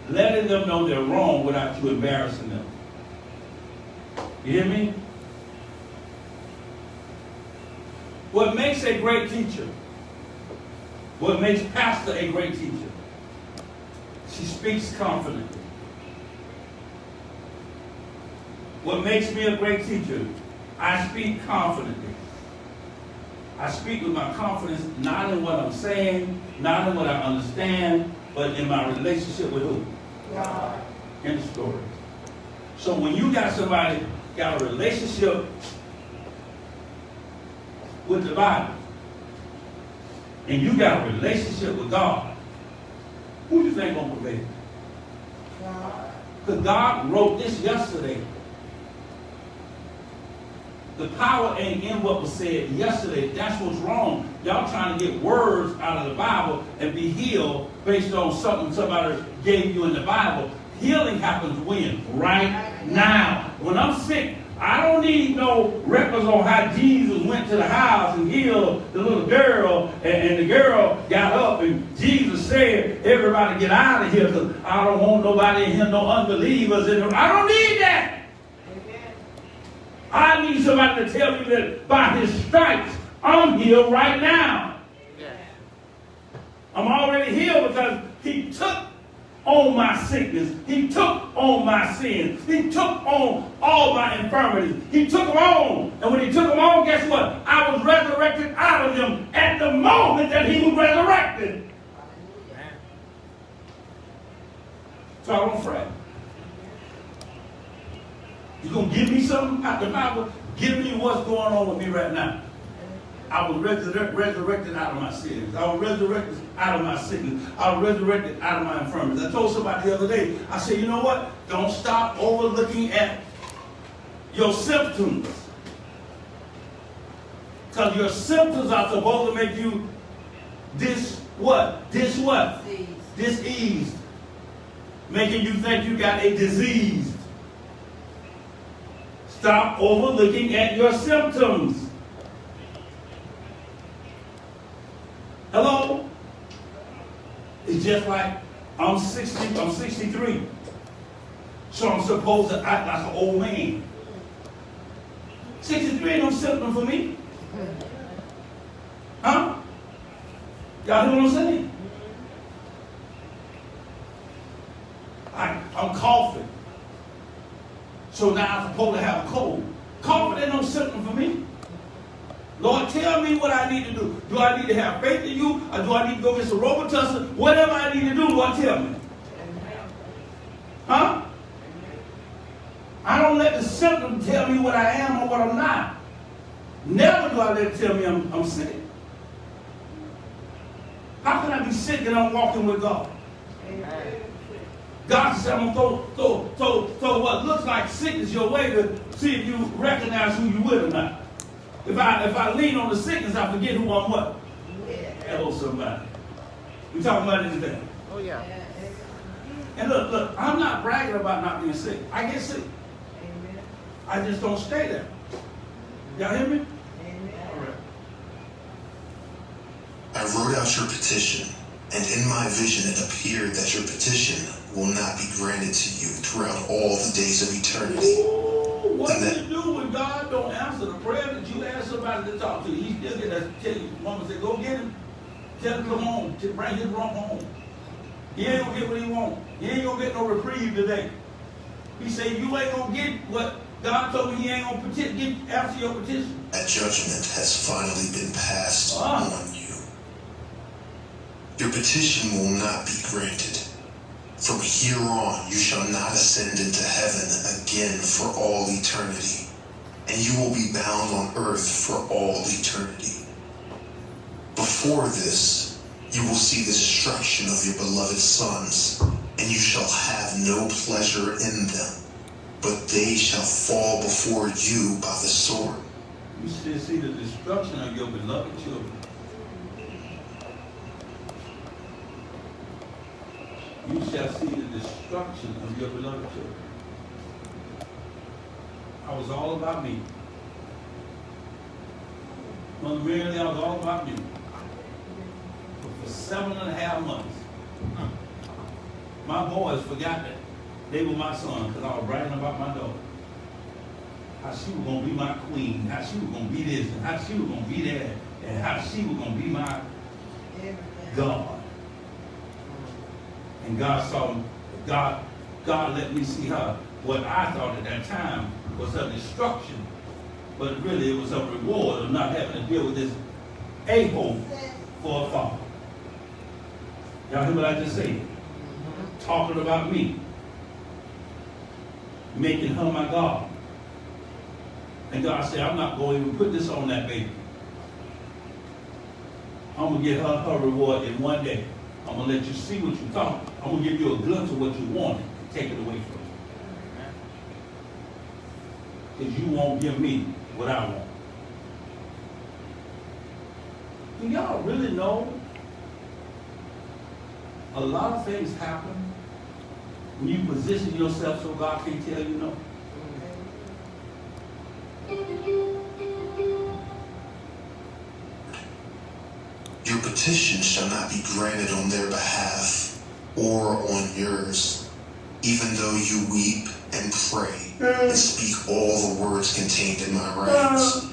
Letting them know they're wrong without you embarrassing them. You hear me? What makes a great teacher? What makes pastor a great teacher? She speaks confidently. What makes me a great teacher? I speak confidently. I speak with my confidence, not in what I'm saying, not in what I understand, but in my relationship with who? God. In the story. So when you got somebody got a relationship with the Bible, and you got a relationship with God, who do you think gonna prevail? God. Because God wrote this yesterday. The power ain't in what was said yesterday. That's what's wrong. Y'all trying to get words out of the Bible and be healed based on something somebody gave you in the Bible. Healing happens when? Right now. When I'm sick, I don't need no records on how Jesus went to the house and healed the little girl, and the girl got up and Jesus said, everybody get out of here because I don't want nobody in here, no unbelievers in there. I don't need that. I need somebody to tell me that by his stripes, I'm healed right now. Yeah. I'm already healed because he took on my sickness. He took on my sins. He took on all my infirmities. He took them on. And when he took them on, guess what? I was resurrected out of them at the moment that he was resurrected. So I don't fret. You gonna give me something out the Bible? Give me what's going on with me right now. I was resurrected out of my sins. I was resurrected out of my sickness. I was resurrected out of my infirmities. I told somebody the other day, I said, you know what? Don't stop overlooking at your symptoms. Because your symptoms are supposed to make you diseased. Making you think you got a disease. Stop overlooking at your symptoms. Hello? It's just like I'm 63. So I'm supposed to act like an old man. 63 ain't no symptom for me. Huh? Y'all hear what I'm saying? so now I'm supposed to have a cold. Cough ain't no symptom for me. Lord, tell me what I need to do. Do I need to have faith in you, or do I need to go get some Robitussin? Whatever I need to do, Lord, tell me. Huh? I don't let the symptom tell me what I am or what I'm not. Never do I let it tell me I'm sick. How can I be sick and I'm walking with God? God said, I'm going to throw what looks like sickness your way to see if you recognize who you with or not. If I lean on the sickness, I forget who I'm what. Hello, somebody. We talking about it today. Oh, yeah. And look, I'm not bragging about not being sick. I get sick. I just don't stay there. Y'all hear me? All right. I wrote out your petition, and in my vision it appeared that your petition will not be granted to you throughout all the days of eternity. Ooh, what do you do when God don't answer the prayer that you ask somebody to talk to? He still get to tell you. Mama said, go get him. Tell him come home. Bring his rump home. He ain't going to get what he wants. He ain't going to get no reprieve today. He said, you ain't going to get what God told me he ain't going to get after your petition. That judgment has finally been passed on you. Your petition will not be granted. From here on, you shall not ascend into heaven again for all eternity, and you will be bound on earth for all eternity. Before this, you will see the destruction of your beloved sons, and you shall have no pleasure in them, but they shall fall before you by the sword. You still see the destruction of your beloved children. You shall see the destruction of your beloved children. I was all about me. Mother Mary, I was all about me. But for 7.5 months, my boys forgot that they were my son because I was bragging about my daughter. How she was going to be my queen, how she was going to be this, and how she was going to be that, and how she was going to be my God. And God saw, God let me see her. What I thought at that time was a destruction, but really it was a reward of not having to deal with this a-hole for a father. Y'all hear what I just said? Talking about me, making her my God. And God said, I'm not going to even put this on that baby. I'm going to get her reward in one day. I'm going to let you see what you thought. I'm going to give you a glimpse of what you wanted and take it away from you. Because you won't give me what I want. Do y'all really know a lot of things happen when you position yourself so God can't tell you no? Your petition shall not be granted on their behalf or on yours, even though you weep and pray and speak all the words contained in my writings.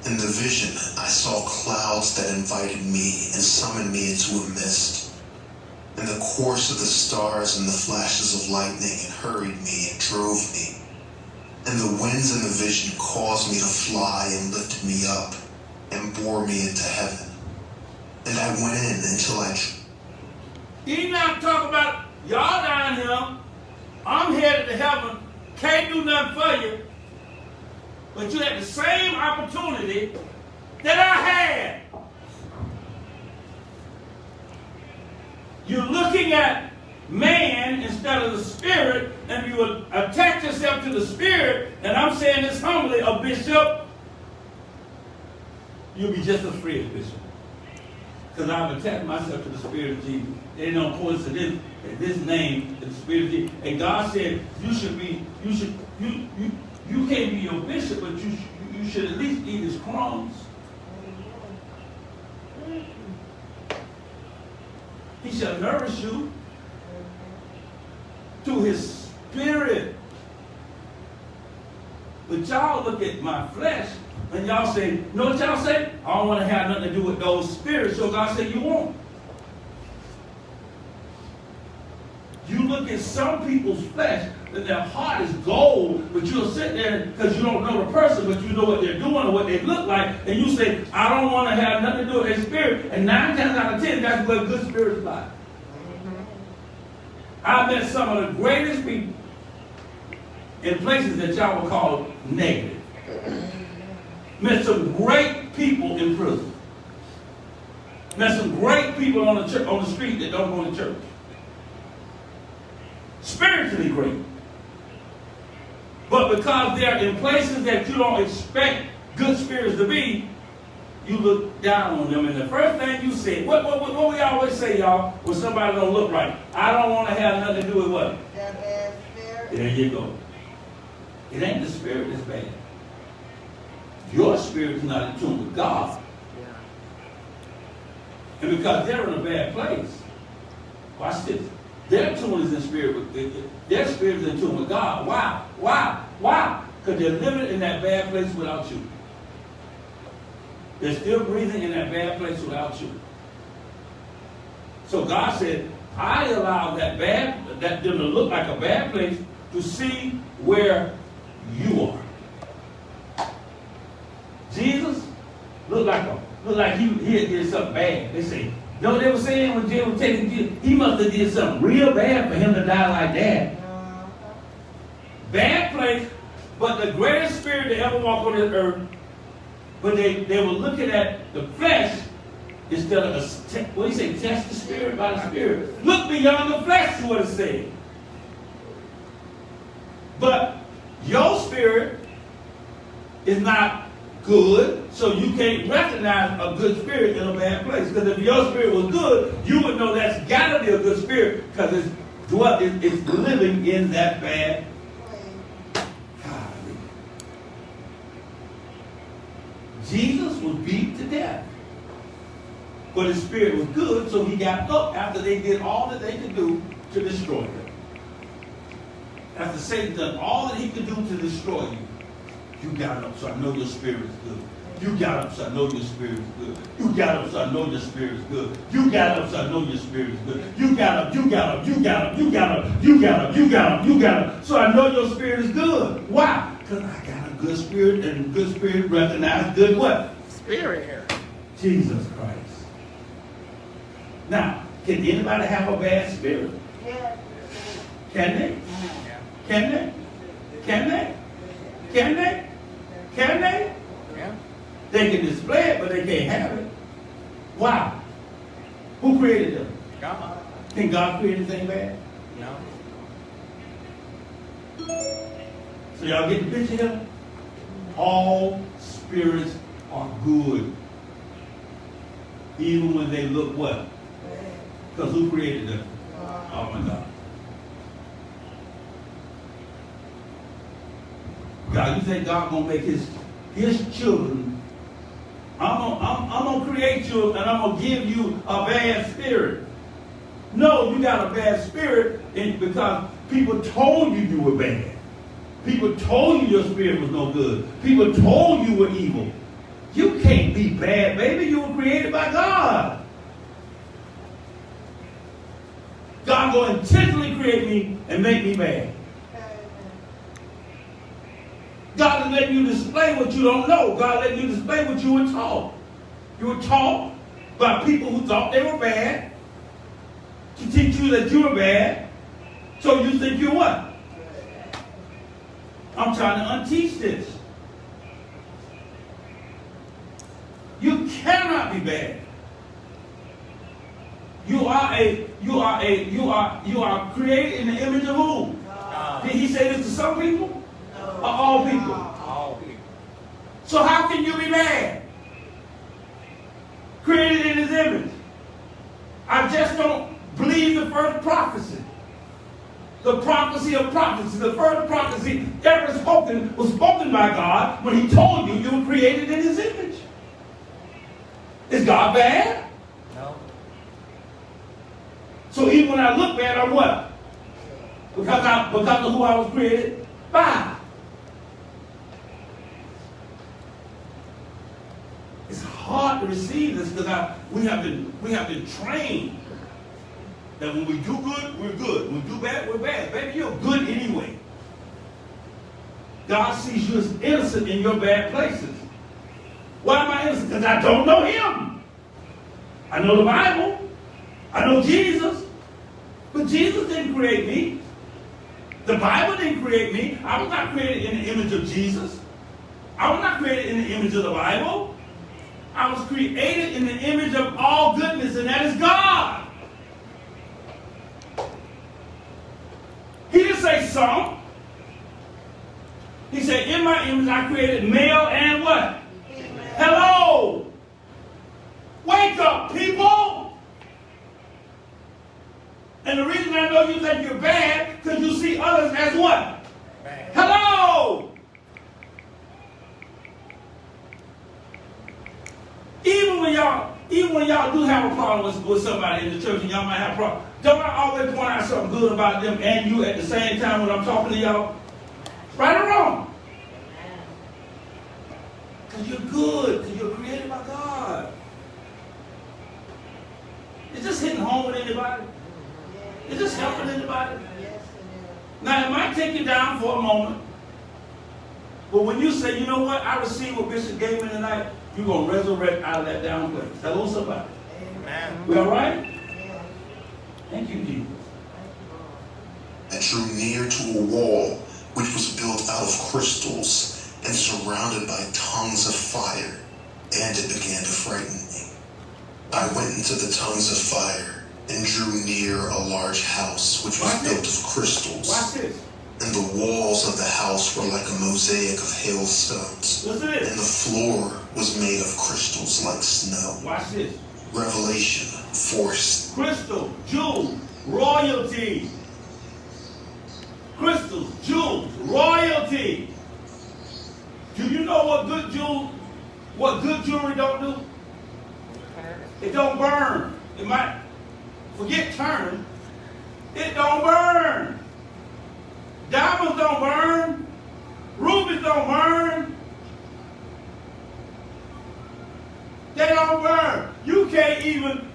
In the vision, I saw clouds that invited me and summoned me into a mist. In the course of the stars and the flashes of lightning, it hurried me and drove me. And the winds in the vision caused me to fly and lifted me up and bore me into heaven. And I went in until Enoch talk about y'all down here. I'm headed to heaven. Can't do nothing for you. But you had the same opportunity that I had. You're looking at man instead of the spirit, and you will attach yourself to the spirit, and I'm saying this humbly, a bishop, you'll be just as free as bishop. Because I've attached myself to the Spirit of Jesus. There ain't no coincidence that this name is the Spirit of Jesus. And God said you can't be your bishop, but you should at least eat his crumbs. He shall nourish you through his spirit. But y'all look at my flesh and y'all say, you know what y'all say? I don't want to have nothing to do with those spirits. So God said, you won't. You look at some people's flesh, that their heart is gold, but you'll sit there because you don't know the person, but you know what they're doing or what they look like, and you say, I don't want to have nothing to do with their spirit. And 9 times out of 10, that's where good spirits lie. I met some of the greatest people in places that y'all would call negative. Met some great people in prison. Met some great people on the street that don't go to church. Spiritually great. But because they're in places that you don't expect good spirits to be, you look down on them. And the first thing you say, what we always say, y'all, when somebody don't look right, I don't want to have nothing to do with what? That bad spirit. There you go. It ain't the spirit that's bad. Your spirit is not in tune with God. And because they're in a bad place, watch this. Their tune is in spirit. Their spirit is in tune with God. Why? Why? Why? Because they're living in that bad place without you. They're still breathing in that bad place without you. So God said, I allowed that them to look like a bad place to see where you are. Jesus looked like he did something bad. They say, no, they were saying when Jesus was taking Jesus, he must have did something real bad for him to die like that. Bad place, but the greatest spirit to ever walk on this earth. But they were looking at the flesh instead of what do you say? Test the spirit by the spirit. Look beyond the flesh is what it said. But your spirit is not good, so you can't recognize a good spirit in a bad place. Because if your spirit was good, you would know that's got to be a good spirit because it's living in that bad. Jesus was beat to death. But his spirit was good, so he got up after they did all that they could do to destroy him. After Satan done all that he could do to destroy you, you got up, so I know your spirit is good. You got up, so I know your spirit is good. You got up, so I know your spirit is good. You got up, so I know your spirit is good. You got up, you got up, you got up, you got up, you got up, you got up, you got up, so I know your spirit is good. Why? Because I got a good spirit, and good spirit recognize good what? Spirit. Jesus Christ. Now, can anybody have a bad spirit? Yes. Can they? Can they? Can they? Can they? Can they? Yeah. They can display it, but they can't have it. Why? Who created them? God. Can God create anything bad? No. So y'all get the picture here? All spirits are good. Even when they look what? Because who created them? Oh my God. God, you think God gonna make his children? I'm gonna create you and I'm gonna give you a bad spirit. No, you got a bad spirit because people told you were bad. People told you your spirit was no good. People told you were evil. You can't be bad, baby. You were created by God. God will intentionally create me and make me bad. God is letting you display what you don't know. God letting you display what you were taught. You were taught by people who thought they were bad to teach you that you were bad. So you think you're what? I'm trying to unteach this. You cannot be bad. You are created in the image of who? Did he say this to some people? Or all people? All people. So how can you be bad? Created in his image. I just don't believe the first prophecy. The prophecy of prophecy. The first prophecy ever spoken was spoken by God when he told you you were created in his image. Is God bad? No. So even when I look bad, I'm what? Because of who I was created by. It's hard to receive this because we have been trained That when we do good, we're good. When we do bad, we're bad. Baby, you're good anyway. God sees you as innocent in your bad places. Why am I innocent? Because I don't know him. I know the Bible. I know Jesus. But Jesus didn't create me. The Bible didn't create me. I was not created in the image of Jesus. I was not created in the image of the Bible. I was created in the image of all goodness, and that is God. He didn't say some. He said, in my image I created male and what? Amen. Hello. Wake up, people. And the reason I know you think you're bad, because you see others as what? Bad. Hello. Even when y'all do have a problem with somebody in the church and y'all might have a problem, don't I always point out something good about them and you at the same time when I'm talking to y'all? Right or wrong? Because you're good, because you're created by God. Is this hitting home with anybody? Is this helping anybody? Now, it might take you down for a moment, but when you say, you know what, I received what Bishop gave me tonight, you're going to resurrect out of that down place. Hello, somebody. Amen. We all right? Amen. Thank you, Jesus. And drew near to a wall which was built out of crystals and surrounded by tongues of fire, and it began to frighten me. I went into the tongues of fire and drew near a large house which was built of crystals. Watch this. And the walls of the house were like a mosaic of hailstones. And the floor was made of crystals like snow. Watch this. Revelation 4. Crystal, jewels, royalty. Crystals, jewels, royalty. Do you know what good jewelry don't do? It don't burn. It might, forget turning. It don't burn. Diamonds don't burn. Rubies don't burn. They don't burn. You can't even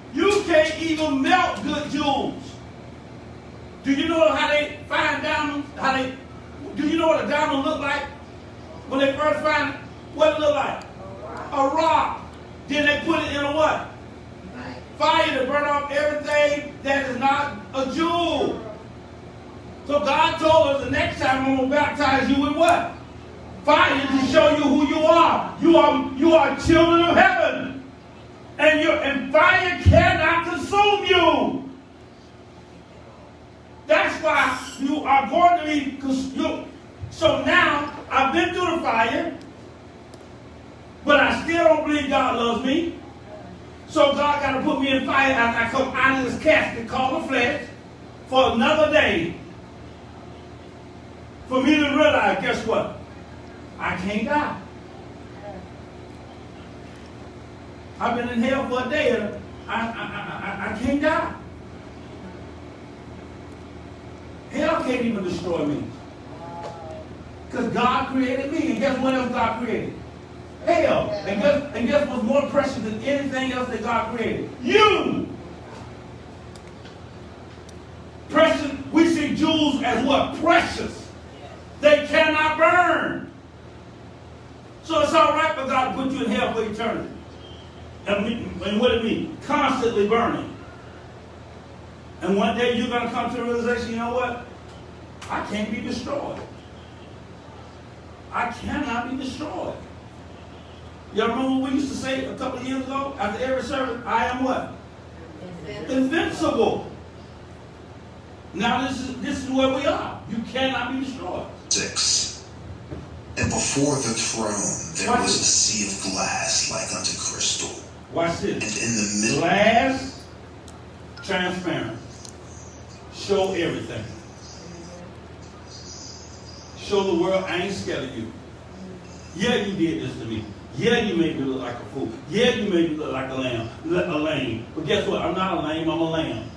melt good jewels. Do you know how they find diamonds? Do you know what a diamond look like? When they first find it, what it look like? A rock. Then they put it in a what? Fire to burn off everything that is not a jewel. So God told us the next time I'm going to baptize you with what? Fire to show you who you are. You are children of heaven. And fire cannot consume you. That's why you are going to be consumed. So now, I've been through the fire, but I still don't believe God loves me. So God got to put me in fire after I come out of this casket called the flesh for another day. For me to realize, guess what? I can't die. I've been in hell for a day and I can't die. Hell can't even destroy me. Because God created me. And guess what else God created? Hell. And guess what's more precious than anything else that God created? You! Precious. We see jewels as what? Precious. They cannot burn. So it's all right for God to put you in hell for eternity. And what it means? Constantly burning. And one day you're going to come to the realization, you know what? I can't be destroyed. I cannot be destroyed. Y'all remember what we used to say a couple of years ago? After every service, I am what? Invincible. Now this is where we are. You cannot be destroyed. 6. And before the throne there was a sea of glass like unto crystal. Watch this. And in the middle. Glass, transparent. Show everything. Show the world I ain't scared of you. Yeah, you did this to me. Yeah, you made me look like a fool. Yeah, you made me look like a lame. But guess what? I'm not a lame, I'm a lamb.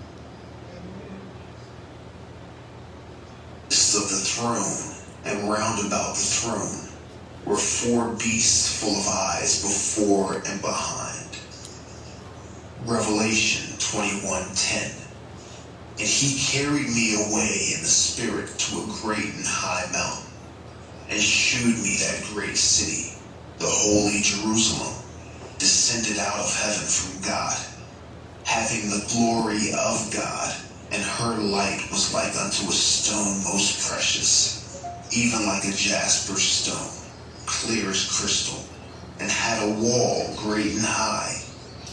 Of the throne, and round about the throne were 4 beasts full of eyes before and behind. Revelation 21:10. And he carried me away in the spirit to a great and high mountain, and shewed me that great city, the holy Jerusalem, descended out of heaven from God, having the glory of God, and her light was like unto a stone most precious, even like a jasper stone, clear as crystal, and had a wall great and high,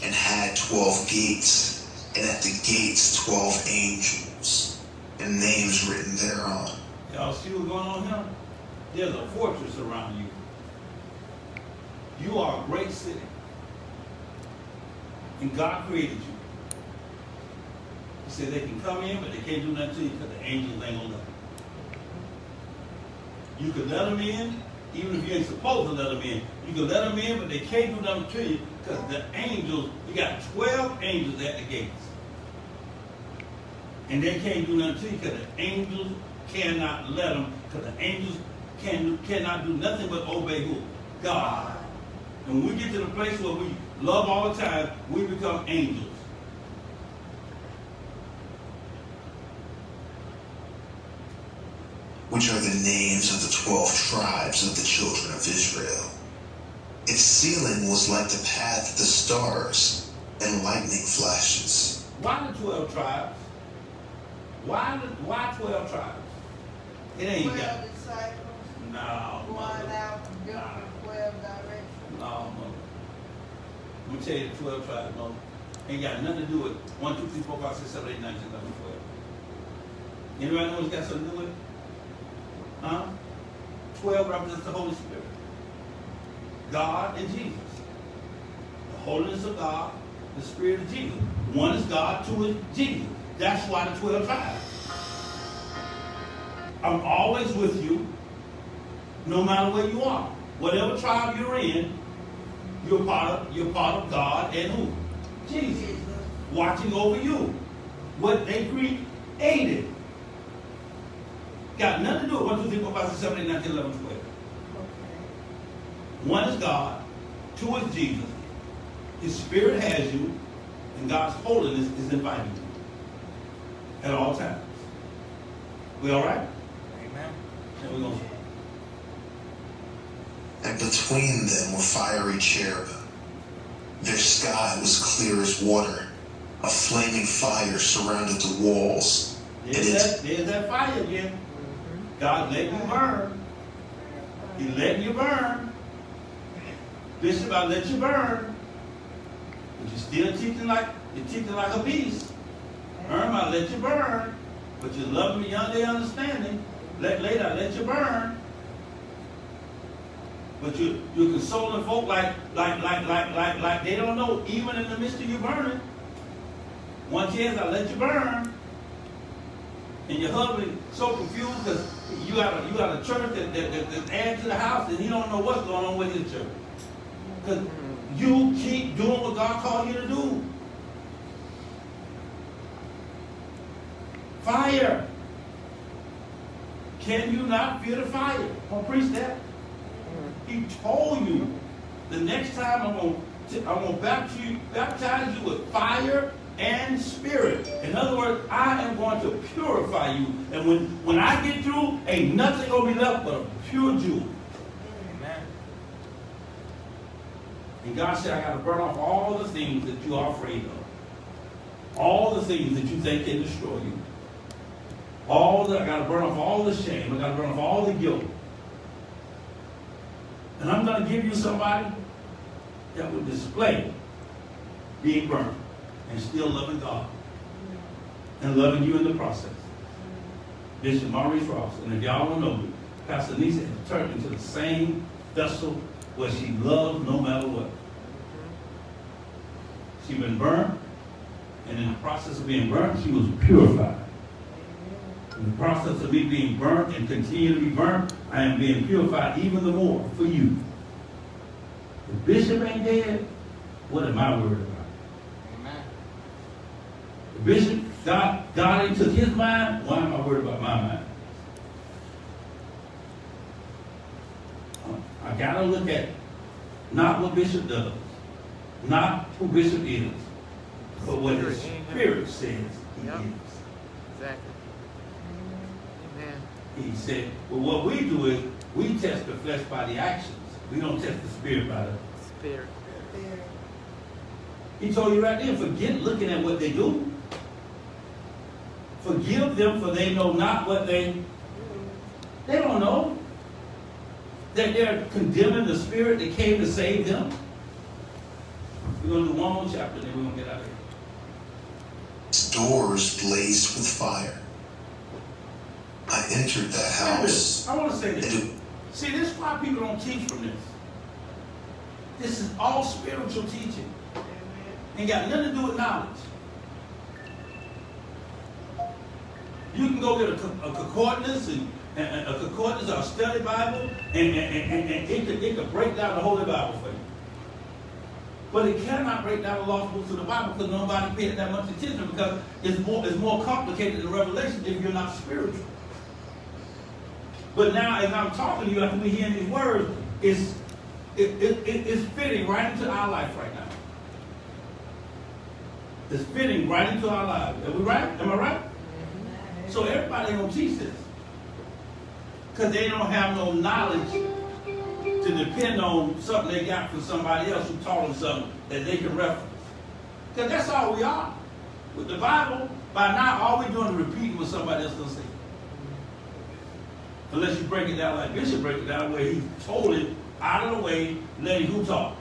and had 12 gates, and at the gates 12 angels, and names written thereon. Y'all see what's going on here? There's a fortress around you. You are a great city. And God created you. He said they can come in, but they can't do nothing to you because the angels ain't gonna let them. You can let them in, even if you ain't supposed to let them in. You can let them in, but they can't do nothing to you because the angels, you got 12 angels at the gates. And they can't do nothing to you because the angels cannot let them, because the angels cannot do nothing but obey who? God. And when we get to the place where we love all the time, we become angels. Which are the names of the 12 tribes of the children of Israel. Its ceiling was like the path of the stars, and lightning flashes. Why the 12 tribes? Why 12 tribes? It ain't 12 got. disciples No, going mother. out in different 12 directions. No, mother. Let me tell you the 12 tribes, mother. Ain't got nothing to do with 1, 2, 3, 4, 5, 6, 7, 8, 9, 10, 11, 12. Anybody know what's got something to do with it? Huh? 12 represents the Holy Spirit. God and Jesus. The holiness of God, the Spirit of Jesus. One is God, two is Jesus. That's why the 12 tribes. I'm always with you, no matter where you are. Whatever tribe you're in, you're part of God and who? Jesus. Watching over you. What they created. Got nothing to do with 1, 2, 3, 4, 5, 6, 7, 8, 9, 10, 11, 12. One is God, two is Jesus. His Spirit has you, and God's holiness is inviting you at all times. We all right? Amen. And we're going to. And between them were fiery cherubim. Their sky was clear as water. A flaming fire surrounded the walls. There's that fire again. God letting you burn. He letting you burn. Bishop, I let you burn. But you're still teaching like a beast. Irma, I let you burn. But you love me beyond their understanding. Later, I let you burn. But you're consoling folk like they don't know, even in the midst of you burning. One chance, I let you burn. And your husband so confused because you got a church that adds to the house and he don't know what's going on with his church. Because you keep doing what God called you to do. Fire. Can you not fear the fire? Don't preach that. He told you the next time I'm going to baptize you with fire and spirit. In other words, I am going to purify you. And when I get through, ain't nothing going to be left but a pure jewel. Amen. And God said, I got to burn off all the things that you are afraid of. All the things that you think can destroy you. I got to burn off all the shame. I got to burn off all the guilt. And I'm going to give you somebody that will display being burned and still loving God and loving you in the process. Bishop Maurice Ross, and if y'all don't know me, Pastor Nisa has turned into the same vessel where she loves no matter what. She's been burned, and in the process of being burnt, she was purified. In the process of me being burnt and continue to be burnt, I am being purified even the more for you. If Bishop ain't dead, what am I worried about? Amen. If Bishop, God ain't took his mind, why am I worried about my mind? I gotta look at not what Bishop does, not who Bishop is, but what his spirit says he is. Exactly. Amen. He said, well, what we do is we test the flesh by the actions. We don't test the spirit by the... Spirit. He told you right there, forget looking at what they do. Forgive them, for they know not what they don't know. That they're condemning the spirit that came to save them. We're going to do one more chapter, then we're going to get out of here. Its doors blazed with fire. I entered that house. I want to say and this. it See, this is why people don't teach from this. This is all spiritual teaching. Ain't got nothing to do with knowledge. You can go get a concordance and a concordance or a study Bible, and it could break down the Holy Bible for you. But it cannot break down the lost books of the Bible because nobody pays that much attention, because it's more complicated than Revelation if you're not spiritual. But now, as I'm talking to you, after we hear these words, it's fitting right into our life right now. It's fitting right into our lives. Are we right? Am I right? So everybody ain't gonna teach this, because they don't have no knowledge to depend on something they got from somebody else who taught them something that they can reference. Because that's all we are. With the Bible, by now, all we're doing is repeating what somebody else done said. Unless you break it down like Bishop break it down, where he told it out of the way, letting who talk?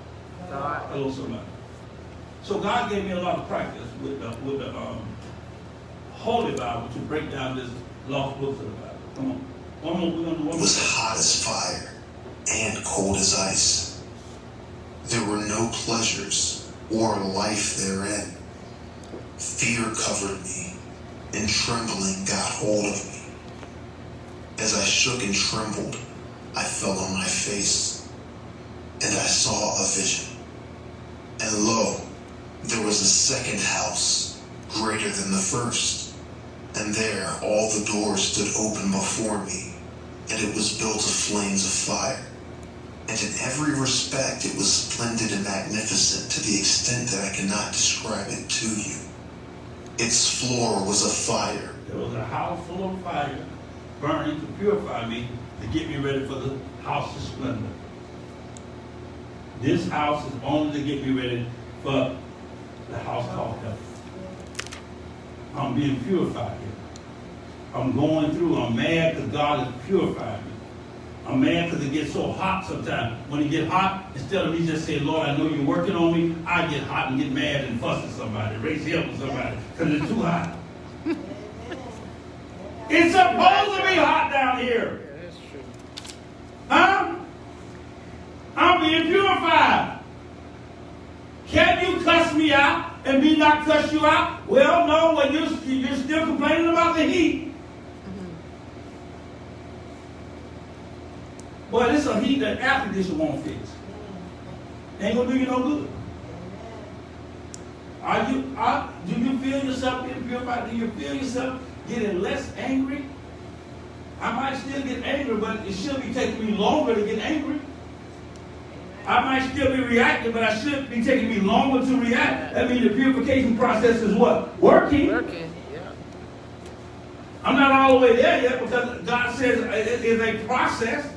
God. Hello, somebody. So God gave me a lot of practice with the Holy Bible to break down this lost books of the Bible. Come on. One more, we're going to do one It more. was hot as fire and cold as ice. There were no pleasures or life therein. Fear covered me, and trembling got hold of me. As I shook and trembled, I fell on my face, and I saw a vision. And lo, there was a second house, greater than the first. And there all the doors stood open before me, and it was built of flames of fire. And in every respect it was splendid and magnificent, to the extent that I cannot describe it to you. Its floor was of fire. There was a house full of fire, burning to purify me, to get me ready for the house of splendor. This house is only to get me ready for the house called heaven. I'm being purified here. I'm going through. I'm mad because God has purified me. I'm mad because it gets so hot sometimes. When it gets hot, instead of me just saying, Lord, I know you're working on me, I get hot and get mad and fuss at somebody, raise hell with somebody, because it's too hot. It's supposed to be hot down here. Yeah, that's true. Huh? I'm being purified. Can you cuss me out and me not cuss you out? Well, no, when you're still complaining about the heat. Boy, this is a heat that air conditioner won't fix. Ain't gonna do you no good. Do you feel yourself being purified? Do you feel yourself getting less angry? I might still get angry, but it should be taking me longer to get angry. I might still be reacting, but I should be taking me longer to react. That means the purification process is what? Working. Working, yeah. I'm not all the way there yet, because God says it is a process.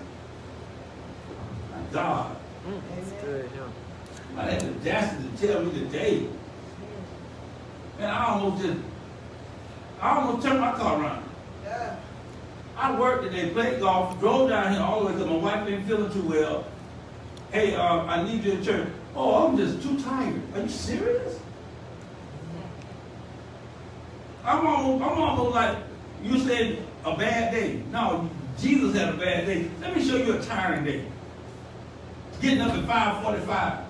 God. That's good, yeah. I had the audacity to tell me today. Man, I almost turned my car around. Yeah. I worked today, played golf, drove down here all the way because my wife ain't feeling too well. Hey, I need you in church. Oh, I'm just too tired. Are you serious? I'm almost like you said a bad day. No, Jesus had a bad day. Let me show you a tiring day. Getting up at 5:45.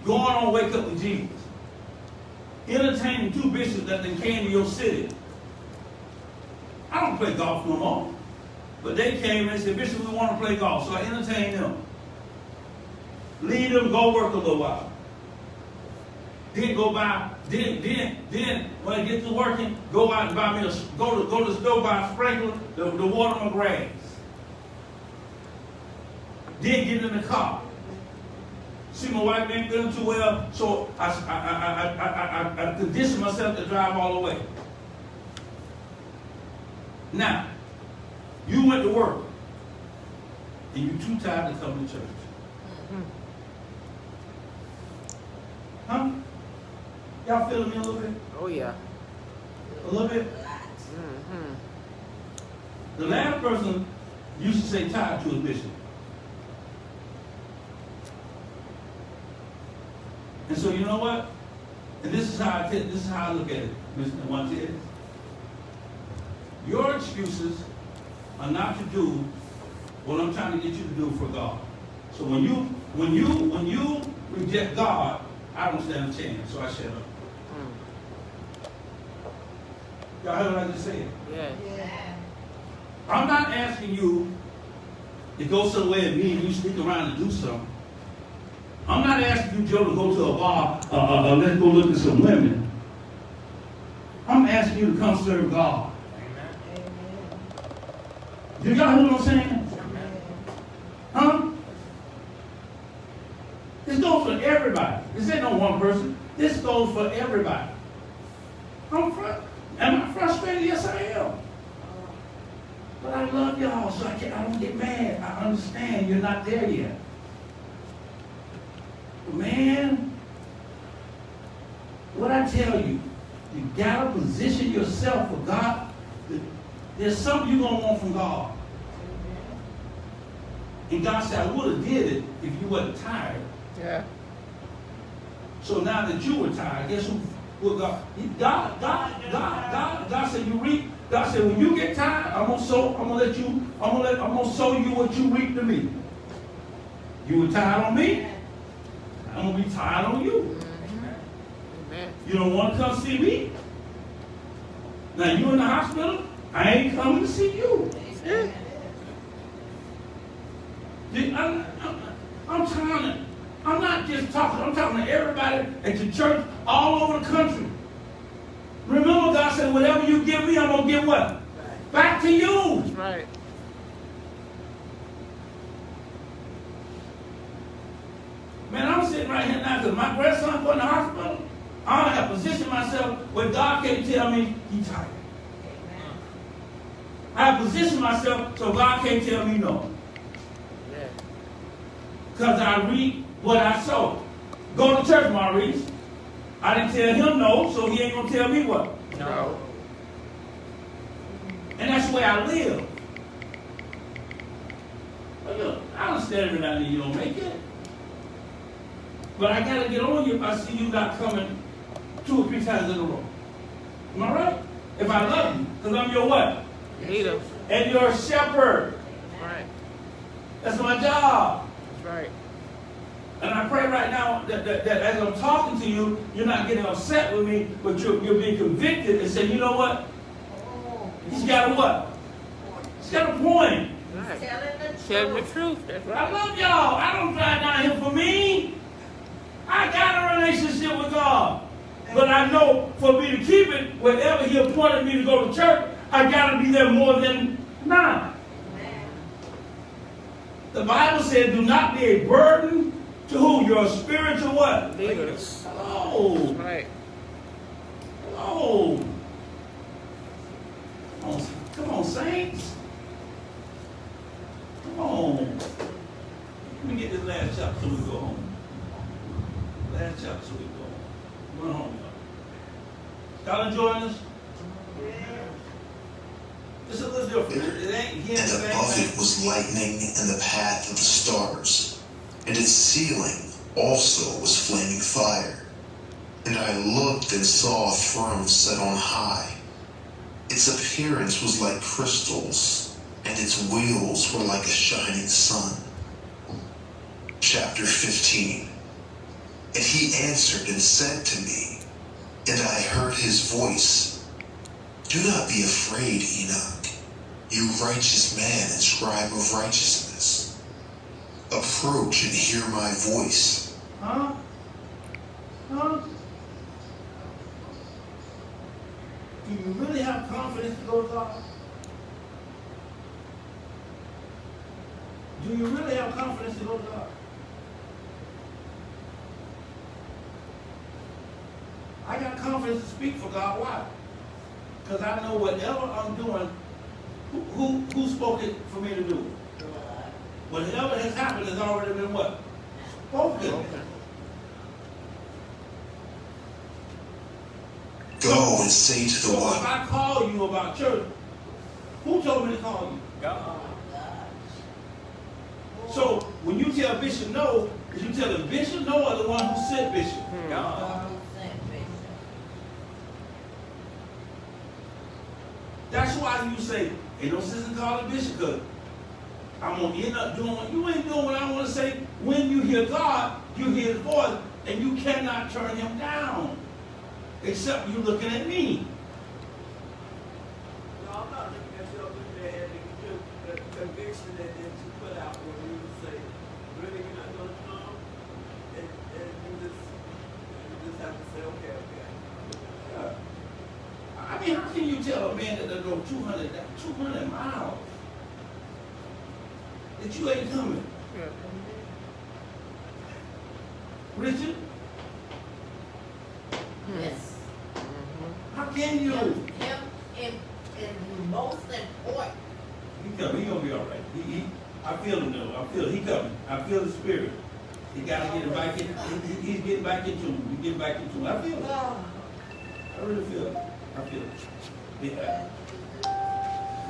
Going on Wake Up with Jesus. Entertaining two bishops that then came to your city. I don't play golf no more. But they came and said, Bishop, we want to play golf. So I entertained them. Lead them, go work a little while. Then go by, then when I get to working, go out and buy me go to the store, buy a sprinkler, the water my grass. Then get in the car. See, my wife ain't feeling too well, so I conditioned myself to drive all the way. Now, you went to work, and you're too tired to come to church. Huh? Y'all feeling me a little bit? Oh, yeah. A little bit? Mm-hmm. The last person used to say tired to his bishop. And so you know what? And this is how I look at it, Mr. Montez. Your excuses are not to do what I'm trying to get you to do for God. So when you reject God, I don't stand a chance, so I shut up. Y'all heard what I just said? Yeah. I'm not asking you to go somewhere and me and you stick around and do something. I'm not asking you, Joe, to go to a bar, let's go look at some women. I'm asking you to come serve God. Do y'all hear what I'm saying? Huh? This goes for everybody. This ain't no one person. This goes for everybody. Am I frustrated? Yes, I am. But I love y'all, so I don't get mad. I understand you're not there yet. But man, what I tell you, you gotta position yourself for God. There's something you're gonna want from God. And God said, I would have did it if you wasn't tired. Yeah. So now that you were tired, guess who? Well, God said you reap. God said when you get tired, I'm gonna sow you what you reap to me. You were tired on me, I'm gonna be tired on you. Amen. You don't want to come see me? Now you in the hospital, I ain't coming to see you. I'm not just talking, I'm talking to everybody at the church all over the country. Remember, God said, whatever you give me, I'm going to give what? Back to you. That's right. Man, I'm sitting right here now because my grandson going to the hospital. I have positioned myself where God can't tell me he's tired. I have positioned myself so God can't tell me no. Yeah. Because I reap what I sow. Go to church, Maurice. I didn't tell him no, so he ain't going to tell me what. No. And that's the way I live. But look, I understand every now and then you don't make it. But I got to get on you if I see you not coming 2 or 3 times in a row. Am I right? If I love you, because I'm your what? Leader. And you're a shepherd. Right. That's my job. That's right. And I pray right now that as I'm talking to you, you're not getting upset with me, but you're being convicted and saying, you know what? He's got a what? He's got a point. Right. Telling the truth. That's I right. love y'all. I don't drive down here for me. I got a relationship with God. But I know for me to keep it, wherever he appointed me to go to church, I got to be there more than 9. The Bible said, do not be a burden to who? Your spiritual what? Leaders. Hello. That's right. Hello. Come on, saints. Come on. Let me get this last chapter so we go home. Last chapter so we go home. Run home, y'all. Y'all enjoying this? It's a little different. It ain't here. And above it was lightning and the path of the stars, and its ceiling also was flaming fire. And I looked and saw a throne set on high. Its appearance was like crystals, and its wheels were like a shining sun. Chapter 15. And he answered and said to me, and I heard his voice, do not be afraid, Enoch, you righteous man and scribe of righteousness. Approach and hear my voice. Huh? Huh? Do you really have confidence to go to God? Do you really have confidence to go to God? I got confidence to speak for God. Why? Because I know whatever I'm doing, Who spoke it for me to do it? Whatever has happened has already been what? Spoken. Go and say to the So if one. I call you about church, who told me to call you? God. So when you tell Bishop no, is you tell the Bishop no or the one who sent Bishop? God. That's why you say, ain't no sense in calling Bishop, because I'm gonna end up doing what you ain't doing what I want to say. When you hear God, you hear his voice, and you cannot turn him down. Except you looking at me. No, I'm not looking at you, I'm looking at the conviction that you put out when you say, really, you're not going to come? And you just have to say, okay. I mean, how can you tell a man that they'll go 200 miles that you ain't coming? Yeah. Richard? Yes. How can you? Him is most important. He coming. He gonna be all right. I feel him though. I feel he coming. I feel the spirit. He gotta get it back in. He's getting back into him. He's getting back into him. I feel it. I really feel it. I feel it. Yeah.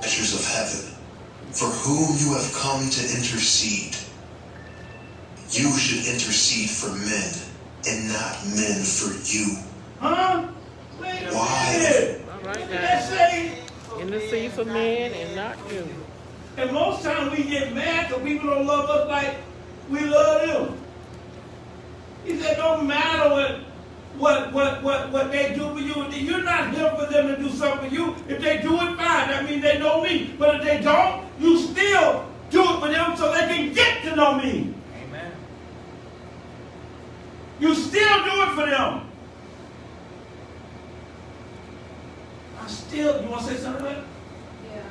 Treasures of heaven, for whom you have come to intercede. You should intercede for men, and not men for you. Huh? Wait a Why? minute. All What right did now. that say? Intercede for men and not you. And most times we get mad because people don't love us like we love them. He said, no matter what they do for you, you're not here for them to do something for you. If they do it, fine. That means they know me. But if they don't, you still do it for them so they can get to know me. Amen. You still do it for them. You want to say something about it? Yeah,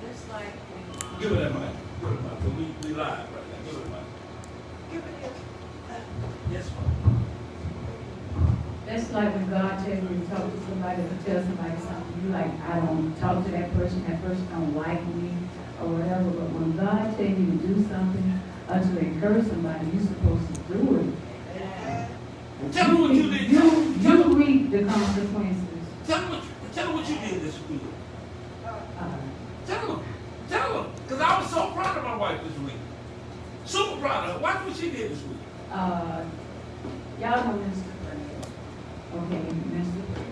it's like Give it that mic. Give it that mic. 'Cause we live right now. Give it that mic. Give it here. Yes, ma'am. that's like when God tells you to talk to somebody or tell somebody something, you like, I don't talk to that person don't like me or whatever, but when God tells you to do something or to encourage somebody, you're supposed to do it. Tell me what you did. You reap the consequences. Tell me what you did this week. Tell them. Because I was so proud of my wife this week. Super proud of her. Watch what she did this week. Y'all know Mr. Fred. Okay, Mr. Fred.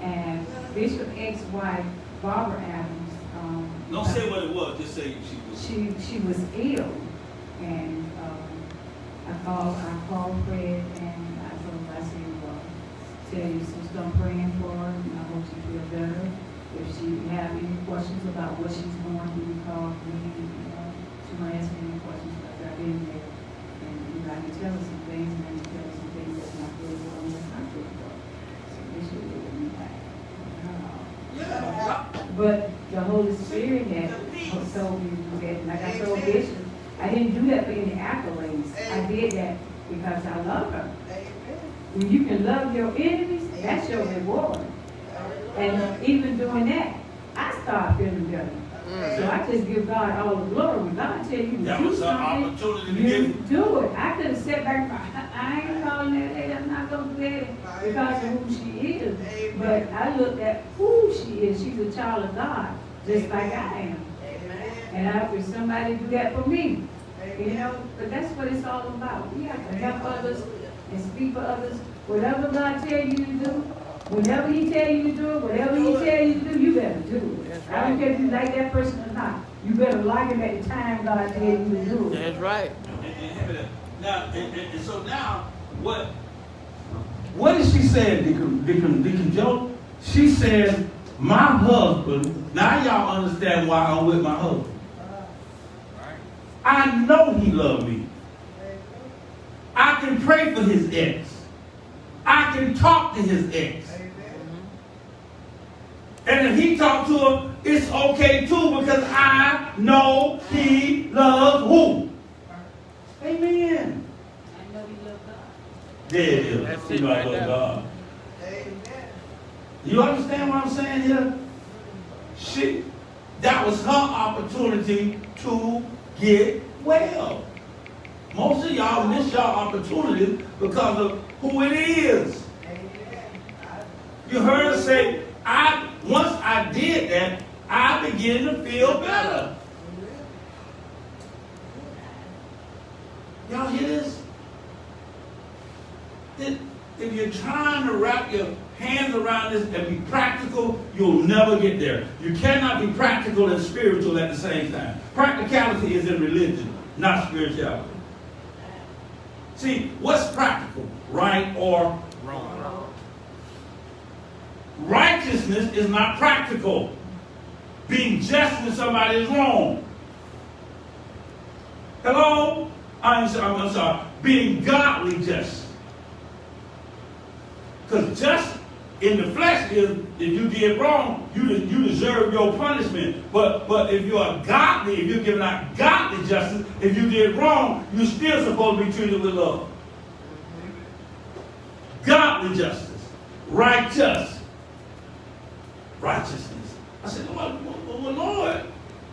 And Bishop ex-wife, Barbara Adams, Don't say what it was. Just say she was. she was ill. And I called Fred and I told him, I said, well, tell your sister I'm praying for her and I hope she feel better. If she have any questions about what she's going through, call me. She might ask me any questions because I've been there. And I can tell her some things and I can tell her some things that's not good for her and that's not good for her. So this should be with me back. Yeah. But the Holy Spirit had told me to do that. Like I told Bishop, I didn't do that for any accolades. I did that because I love her. When you can love your enemies, that's your reward. And even doing that, I start feeling better. So I just give God all the glory. When God tell you to That do was an something, opportunity to you give. do it. I could have sat back and I ain't calling that lady, I'm not going to do that because of who she is. But I looked at who she is. She's a child of God, just like I am. And I wish somebody do that for me. You know, but that's what it's all about. We have to help others and speak for others. Whatever God tell you to do, whenever He tell you to do it, whatever He tell you to do, you better do it. I don't care if you like that person or not. You better like him at the time God tell you to do it. That's right. Now, and so now, what is she saying, Deacon Joe? She said, my husband, now y'all understand why I'm with my husband. I know he loved me. I can pray for his ex. I can talk to his ex. And if he talked to her, it's okay too because I know he loves who? Amen. I know you love God. There it is. That's You it know I right love there. God. You understand what I'm saying here? That was her opportunity to get well. Most of y'all miss y'all opportunities because of who it is. You heard her say, once I did that, I began to feel better. Y'all hear this? If you're trying to wrap your hands around this and be practical, you'll never get there. You cannot be practical and spiritual at the same time. Practicality is in religion, not spirituality. See, what's practical? Right or wrong? Righteousness is not practical. Being just when somebody is wrong. Hello? I'm sorry. Being godly just. Because just in the flesh is, if you did wrong, you deserve your punishment. But if you're godly, if you're giving out godly justice, if you did wrong, you're still supposed to be treated with love. Godly justice. Righteousness. I said, well, Lord,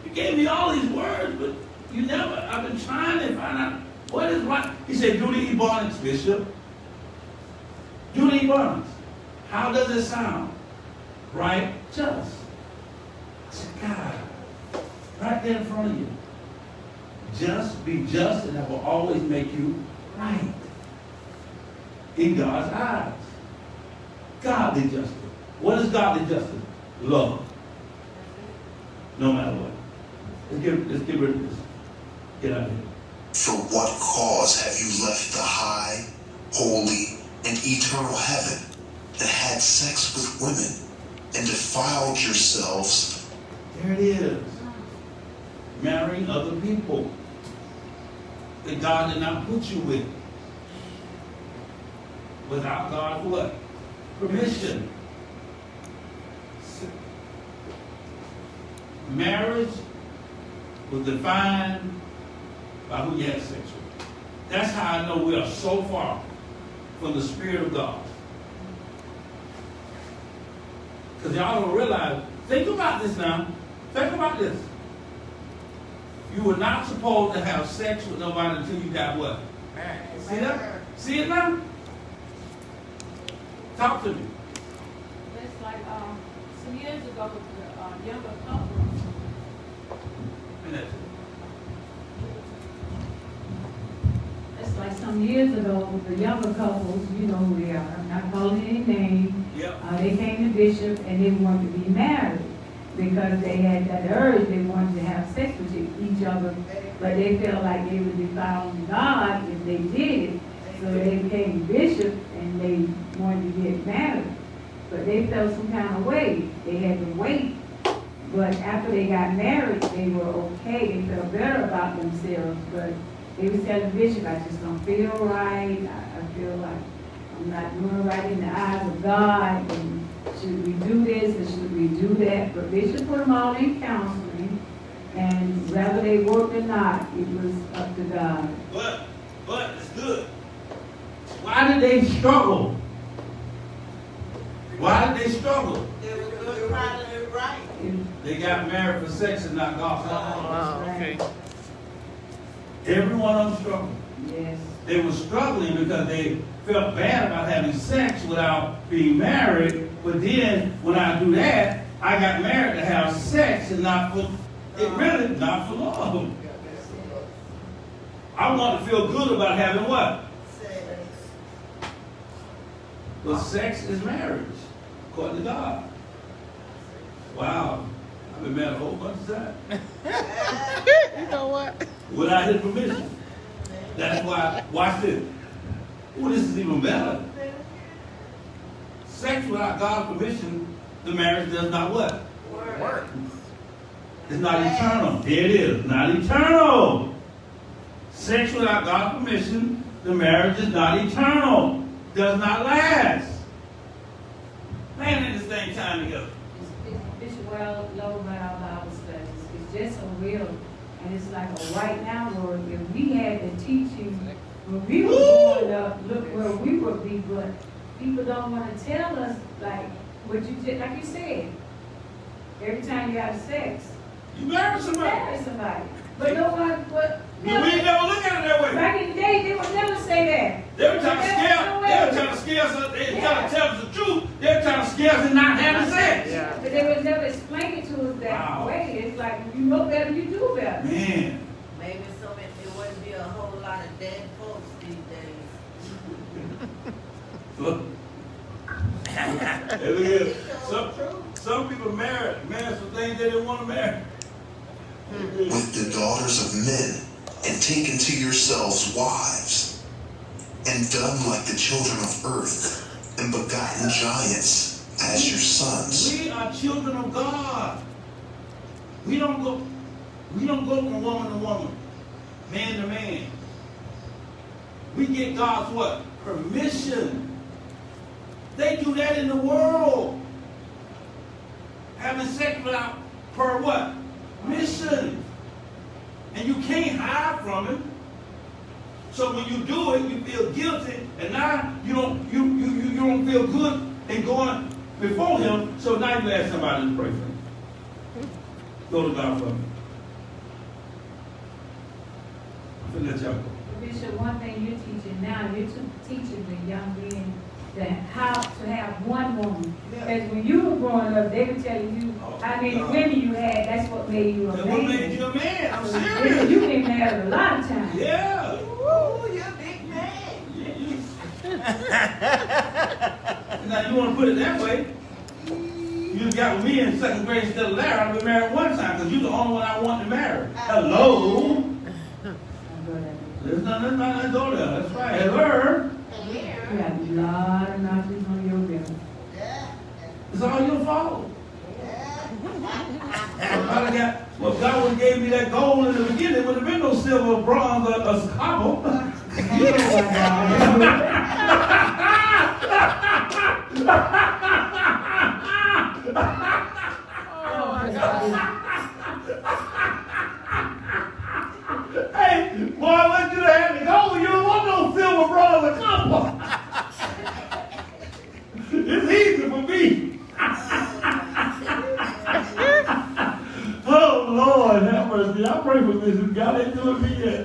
you gave me all these words, but you never, I've been trying to find out what is right. He said, do the Ebonics, Bishop. Do the Ebonics. How does it sound? Right? Just. I said, God, right there in front of you. Just, be just, and that will always make you right. In God's eyes. Godly justice. What is godly justice? Love. No matter what. Let's get rid of this. Get out of here. For what cause have you left the high, holy, and eternal heaven, and had sex with women, and defiled yourselves? There it is. Marrying other people that God did not put you with. Without God's what? Permission. Marriage was defined by who you had sex with. That's how I know we are so far from the Spirit of God. Because y'all don't realize, think about this now. Think about this. You were not supposed to have sex with nobody until you got what? See that? See it now? Talk to me. It's like some years ago, the younger couple. It's like some years ago, the younger couples, you know who they are. I'm not calling any names. Yep. They came to Bishop and they wanted to be married because they had that urge. They wanted to have sex with each other, but they felt like they would defile God if they did it. So they came to Bishop and they wanted to get married, but they felt some kind of way. They had to wait. But after they got married, they were okay. They felt better about themselves. But they was telling Bishop, I just don't feel right. I feel like I'm not doing right in the eyes of God. And should we do this or should we do that? But Bishop put them all in counseling. And whether they worked or not, it was up to God. But it's good. Why did they struggle? Why did they struggle? They were good, trying to do right. They got married for sex and not God. Oh, okay. Every one of them struggled. Yes. They were struggling because they felt bad about having sex without being married. But then, when I do that, I got married to have sex and not for, not for love. I want to feel good about having what? Sex. But sex is marriage, according to God. Wow. I've been married a whole bunch of times. You know what? Without his permission. That's why, watch this. Oh, this is even better. Sex without God's permission, the marriage does not what? Work. It's not eternal. There it is. Not eternal. Sex without God's permission, the marriage is not eternal. Does not last. Man, at the same time together. It's well low by our Bible studies. It's just so real. And it's like a right now word. If we had the teaching when we were growing up, look where we would be, but people don't want to tell us like what you did, like you said. Every time you have sex, You married somebody. Marry somebody. But no one, but. We ain't never look at it that way. Back in the day, they would never say that. They were trying to scare us. They were trying to tell us the truth. They were trying to scare us and not having sex. Yeah. But they would never explain it to us that way. It's like, you know better, you do better. Man. Maybe it wouldn't be a whole lot of dead folks these days. Look. Hey, look at it. Some people married some things they didn't want to marry. With the daughters of men, and taken to yourselves wives, and done like the children of earth, and begotten giants as your sons. We are children of God. We don't go from woman to woman, man to man. We get God's what? Permission. They do that in the world. Having sex without per what? Mission. And you can't hide from it. So when you do it, you feel guilty, and now you don't feel good in going before him, so now you ask somebody to pray for you. Go to God for me. I'm gonna let y'all go. Bishop, one thing you're teaching now, you're teaching the young men that how to have one woman. Because when you were growing up, they were telling you how many women you had. That's what made you a That's man. what made you a man. I'm serious. You've been married a lot of times. Yeah. Ooh, you're a big man. Now you want to put it that way? You just got with me in second grade instead of Larry. I've been married one time because you're the only one I want to marry. Hello. There's nothing that go there. That's right. Hello. You got a lot of notches on your belt. It's all your fault. Well, God would have gave me that gold in the beginning. There would have been no silver, bronze, or copper. Hey, boy, what you have to go? You don't want no silver, bronze, or copper. It's easy for me. Oh, Lord, have mercy. I pray for this. God ain't doing me yet.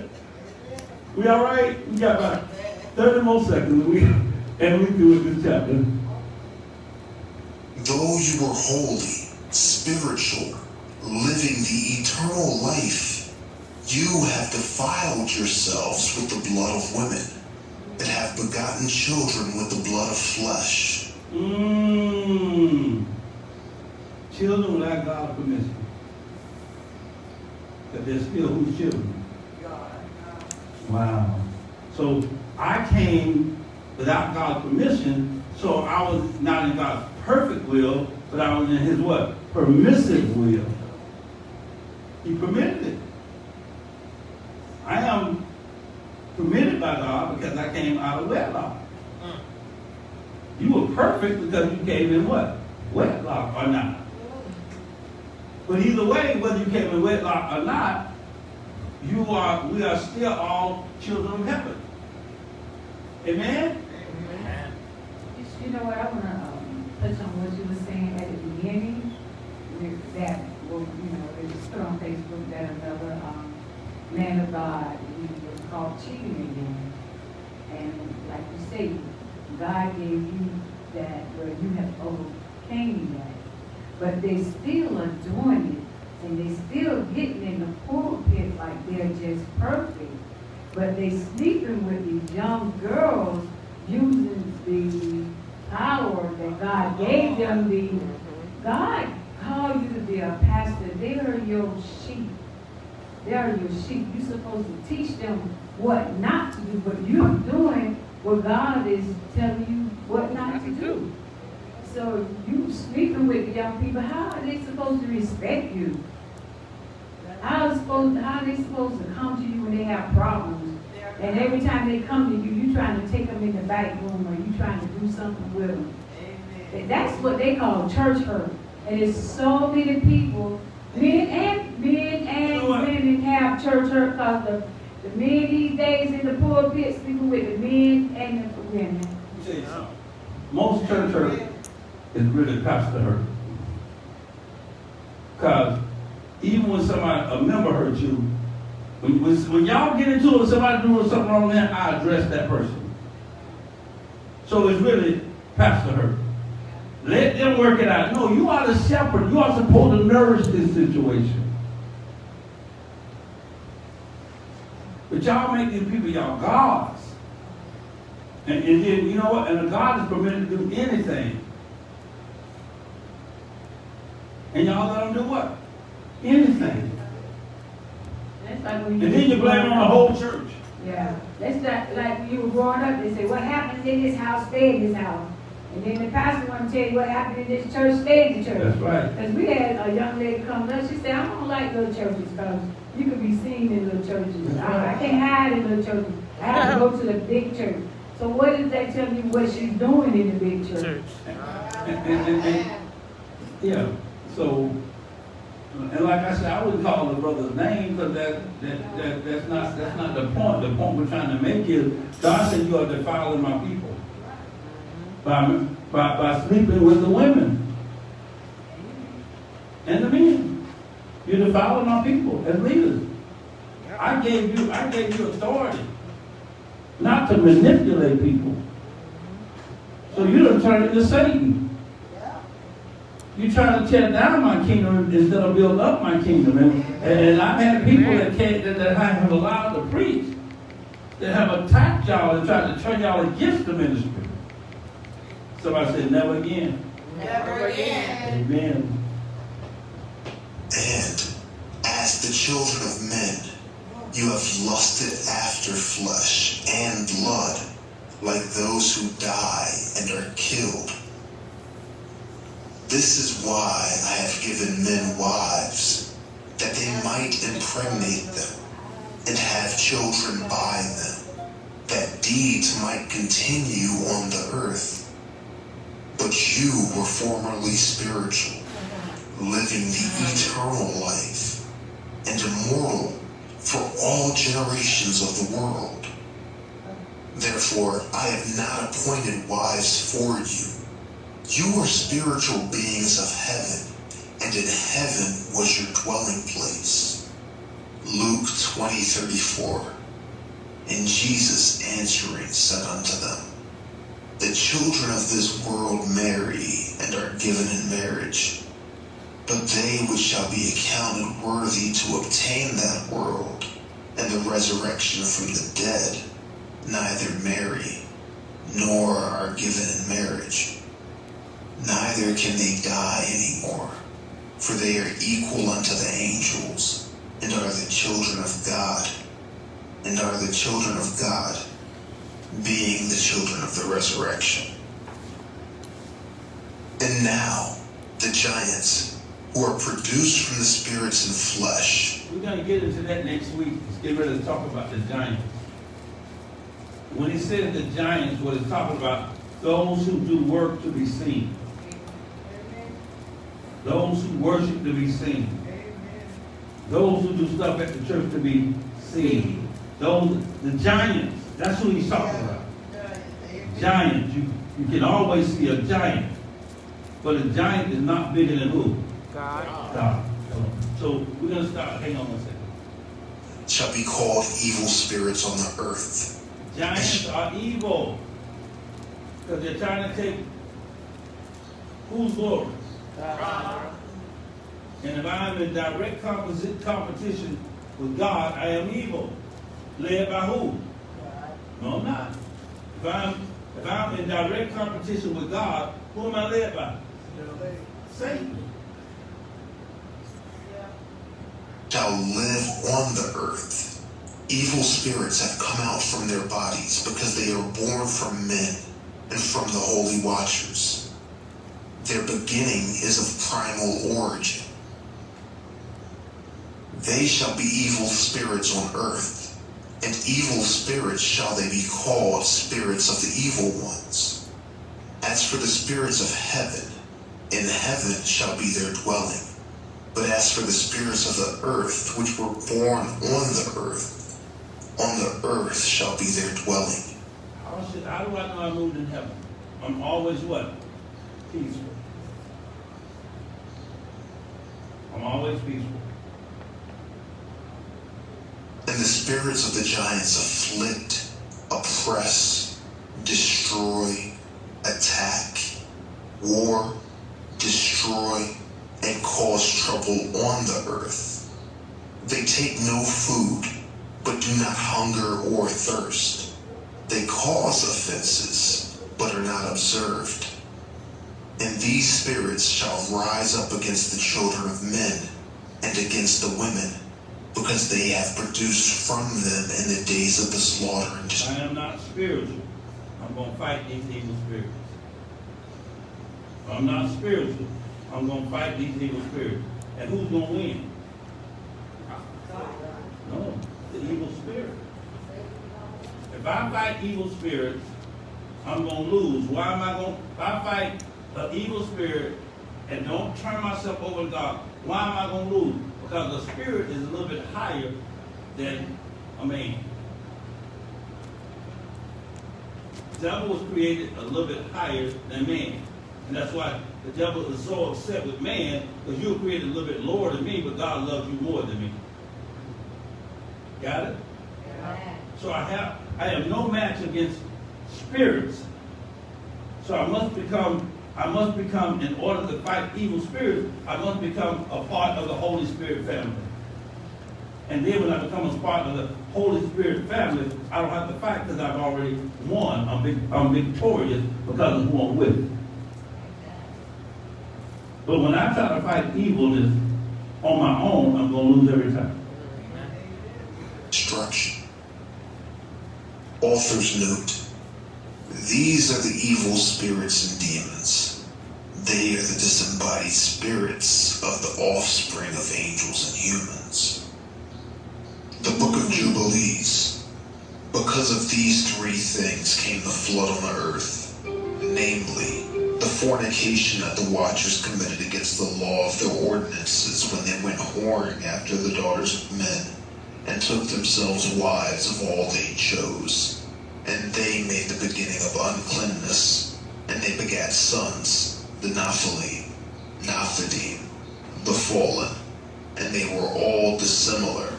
We all right? We got about 30 more seconds. And we do it this chapter. Though you were holy, spiritual, living the eternal life, you have defiled yourselves with the blood of women, and have begotten children with the blood of flesh. Children without God's permission. But they're still whose children? Wow. So I came without God's permission, so I was not in God's perfect will, but I was in his what? Permissive will. He permitted it. I am permitted by God because I came out of wedlock. You were perfect because you came in what? Wedlock or not. But either way, whether you came in wedlock or not, we are still all children of heaven. Amen? Amen. You know what, I want to touch on what you were saying at the beginning. That, well, it was put on Facebook that another man of God, he was caught cheating again. And like you say, God gave you that where you have overcame that. But they still are doing it, and they still getting in the pulpit like they're just perfect. But they sleeping with these young girls using the power that God gave them. God called you to be a pastor. They are your sheep. They are your sheep. You're supposed to teach them what not to do, but you're doing what God is telling you what not to do. So you sleeping with the young people, how are they supposed to respect you? How are they supposed to come to you when they have problems? And every time they come to you, you trying to take them in the back room, or you trying to do something with them. Amen. That's what they call church hurt. And there's so many people, men and women have church hurt because the men these days in the pulpit sleeping with the men and the women. Most church hurt is really pastor hurt. Because even when a member hurt you, when y'all get into it, somebody doing something wrong there, I address that person. So it's really pastor hurt. Let them work it out. No, you are the shepherd. You are supposed to nourish this situation. But y'all make these people y'all gods. And then, you know what? And a God is permitted to do anything. And y'all let them do what? Anything. That's like when And then you blame it on the whole church. Yeah. That's like when you were growing up, they say, what happens in this house, stay in this house. And then the pastor want to tell you what happened in this church, stay in the church. That's right. Because we had a young lady come to us, she said, I don't like little churches because you can be seen in little churches. I can't hide in little churches. I have to go to the big church. So what is that telling you what she's doing in the big church? And yeah. So, and like I said, I wouldn't call the brother's name because that's not the point. The point we're trying to make is God said you are defiling my people by sleeping with the women and the men. You're defiling my people as leaders. I gave you authority not to manipulate people. So you don't turn into Satan. You try to tear down my kingdom instead of build up my kingdom. And I've had people that I have allowed to preach that have attacked y'all and tried to turn y'all against the ministry. Somebody said, never again. Never again. Amen. And as the children of men, you have lusted after flesh and blood, like those who die and are killed. This is why I have given men wives, that they might impregnate them and have children by them, that deeds might continue on the earth. But you were formerly spiritual, living the eternal life, and immortal for all generations of the world. Therefore, I have not appointed wives for you. You are spiritual beings of heaven, and in heaven was your dwelling place. Luke 20:34. And Jesus answering said unto them, the children of this world marry and are given in marriage, but they which shall be accounted worthy to obtain that world and the resurrection from the dead neither marry nor are given in marriage. Neither can they die any more, for they are equal unto the angels, and are the children of God, and are the children of God, being the children of the resurrection. And now, the giants, who are produced from the spirits and flesh. We're going to get into that next week. Let's get ready to talk about the giants. When he says the giants, what he's talking about, those who do work to be seen. Those who worship to be seen. Those who do stuff at the church to be seen. The giants, that's who he's talking about. Giants, you can always see a giant. But a giant is not bigger than who? God. So we're going to start, hang on one second. Shall be called evil spirits on the earth. Giants are evil. Because they're trying to take whose glory? And if I'm in direct competition with God, I am evil. Led by who? No, I'm not. If I'm in direct competition with God, who am I led by? Satan. Shall live on the earth. Evil spirits have come out from their bodies because they are born from men and from the holy watchers. Their beginning is of primal origin. They shall be evil spirits on earth, and evil spirits shall they be called, spirits of the evil ones. As for the spirits of heaven, in heaven shall be their dwelling. But as for the spirits of the earth, which were born on the earth shall be their dwelling. How do I know I moved in heaven? I'm always what? Peaceful. I'm always peaceful. the spirits of the giants afflict, oppress, destroy, attack, war, destroy, and cause trouble on the earth. They take no food, but do not hunger or thirst. They cause offenses, but are not observed. And these spirits shall rise up against the children of men and against the women, because they have produced from them in the days of the slaughter and I am not spiritual. I'm going to fight these evil spirits. I'm not spiritual. I'm going to fight these evil spirits. And who's going to win? No, the evil spirit. If I fight evil spirits, I'm going to lose. Why am I going to? If I fight an evil spirit and don't turn myself over to God, why am I going to lose? Because the spirit is a little bit higher than a man. The devil was created a little bit higher than man. And that's why the devil is so upset with man, because you were created a little bit lower than me, but God loves you more than me. Got it? Amen. So I am no match against spirits. So I must become, in order to fight evil spirits, I must become a part of the Holy Spirit family. And then when I become a part of the Holy Spirit family, I don't have to fight because I've already won. I'm victorious because of who I'm with. But when I try to fight evilness on my own, I'm going to lose every time. destruction. Author's note: these are the evil spirits and demons. They are the disembodied spirits of the offspring of angels and humans. The Book of Jubilees. Because of these three things came the flood on the earth, namely, the fornication that the watchers committed against the law of their ordinances when they went whoring after the daughters of men, and took themselves wives of all they chose. And they made the beginning of uncleanness, and they begat sons, the Nephilim, the fallen, and they were all dissimilar,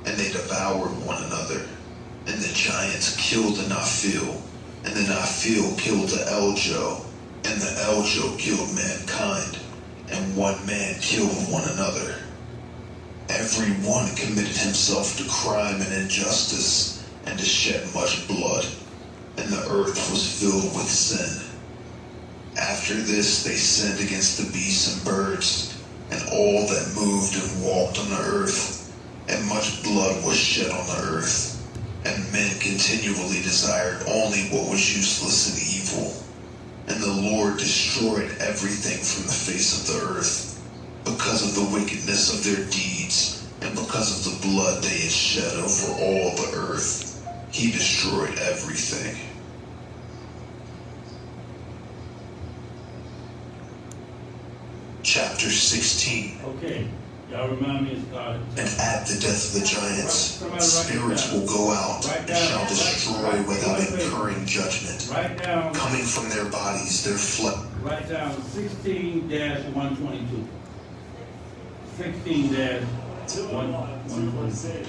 and they devoured one another. And the giants killed the Nephil, and the Nephil killed the Eljo, and the Eljo killed mankind, and one man killed one another. Every one committed himself to crime and injustice, and to shed much blood, and the earth was filled with sin. After this they sinned against the beasts and birds, and all that moved and walked on the earth, and much blood was shed on the earth. And men continually desired only what was useless and evil. And the Lord destroyed everything from the face of the earth, because of the wickedness of their deeds, and because of the blood they had shed over all the earth. He destroyed everything. Chapter 16. Okay. Y'all remind me of God. And at the death of the giants, spirits will go out and shall destroy without incurring judgment. Write down. Coming from their bodies, their flesh. Write down 16-122. 16-122.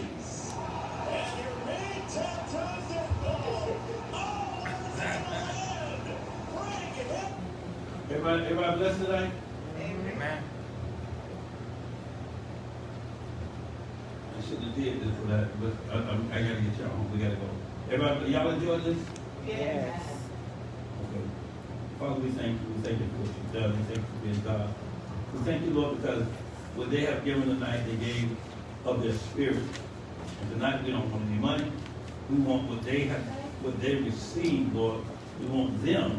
Everybody blessed today? Amen. I shouldn't have did this for that, but I gotta get y'all home. We gotta go. Everybody, y'all enjoy this? Yes. Okay. Father, we thank you. We thank you for what you've done. We thank you for being God. We thank you, Lord, because what they have given tonight, they gave of their spirit. And tonight we don't want any money. We want what they have, what they received, Lord. We want them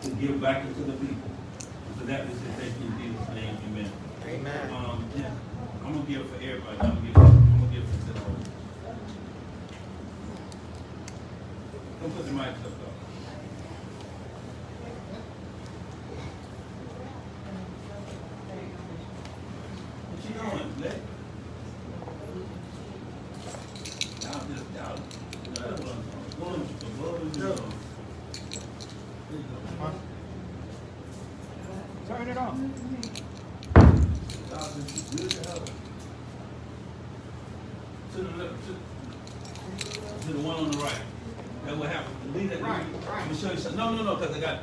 to give back into the people. And for that we say thank you in Jesus' name. Amen. Amen. Yeah. I'm gonna give for everybody. I'm gonna give for the whole. Don't put the mic up though. What you doing, Blake? Y'all going above and below. There you go. Turn it on. God is good to help. To the left, to the one on the right. That will happen. Leave that. Right. I'm gonna show you something. No, because he done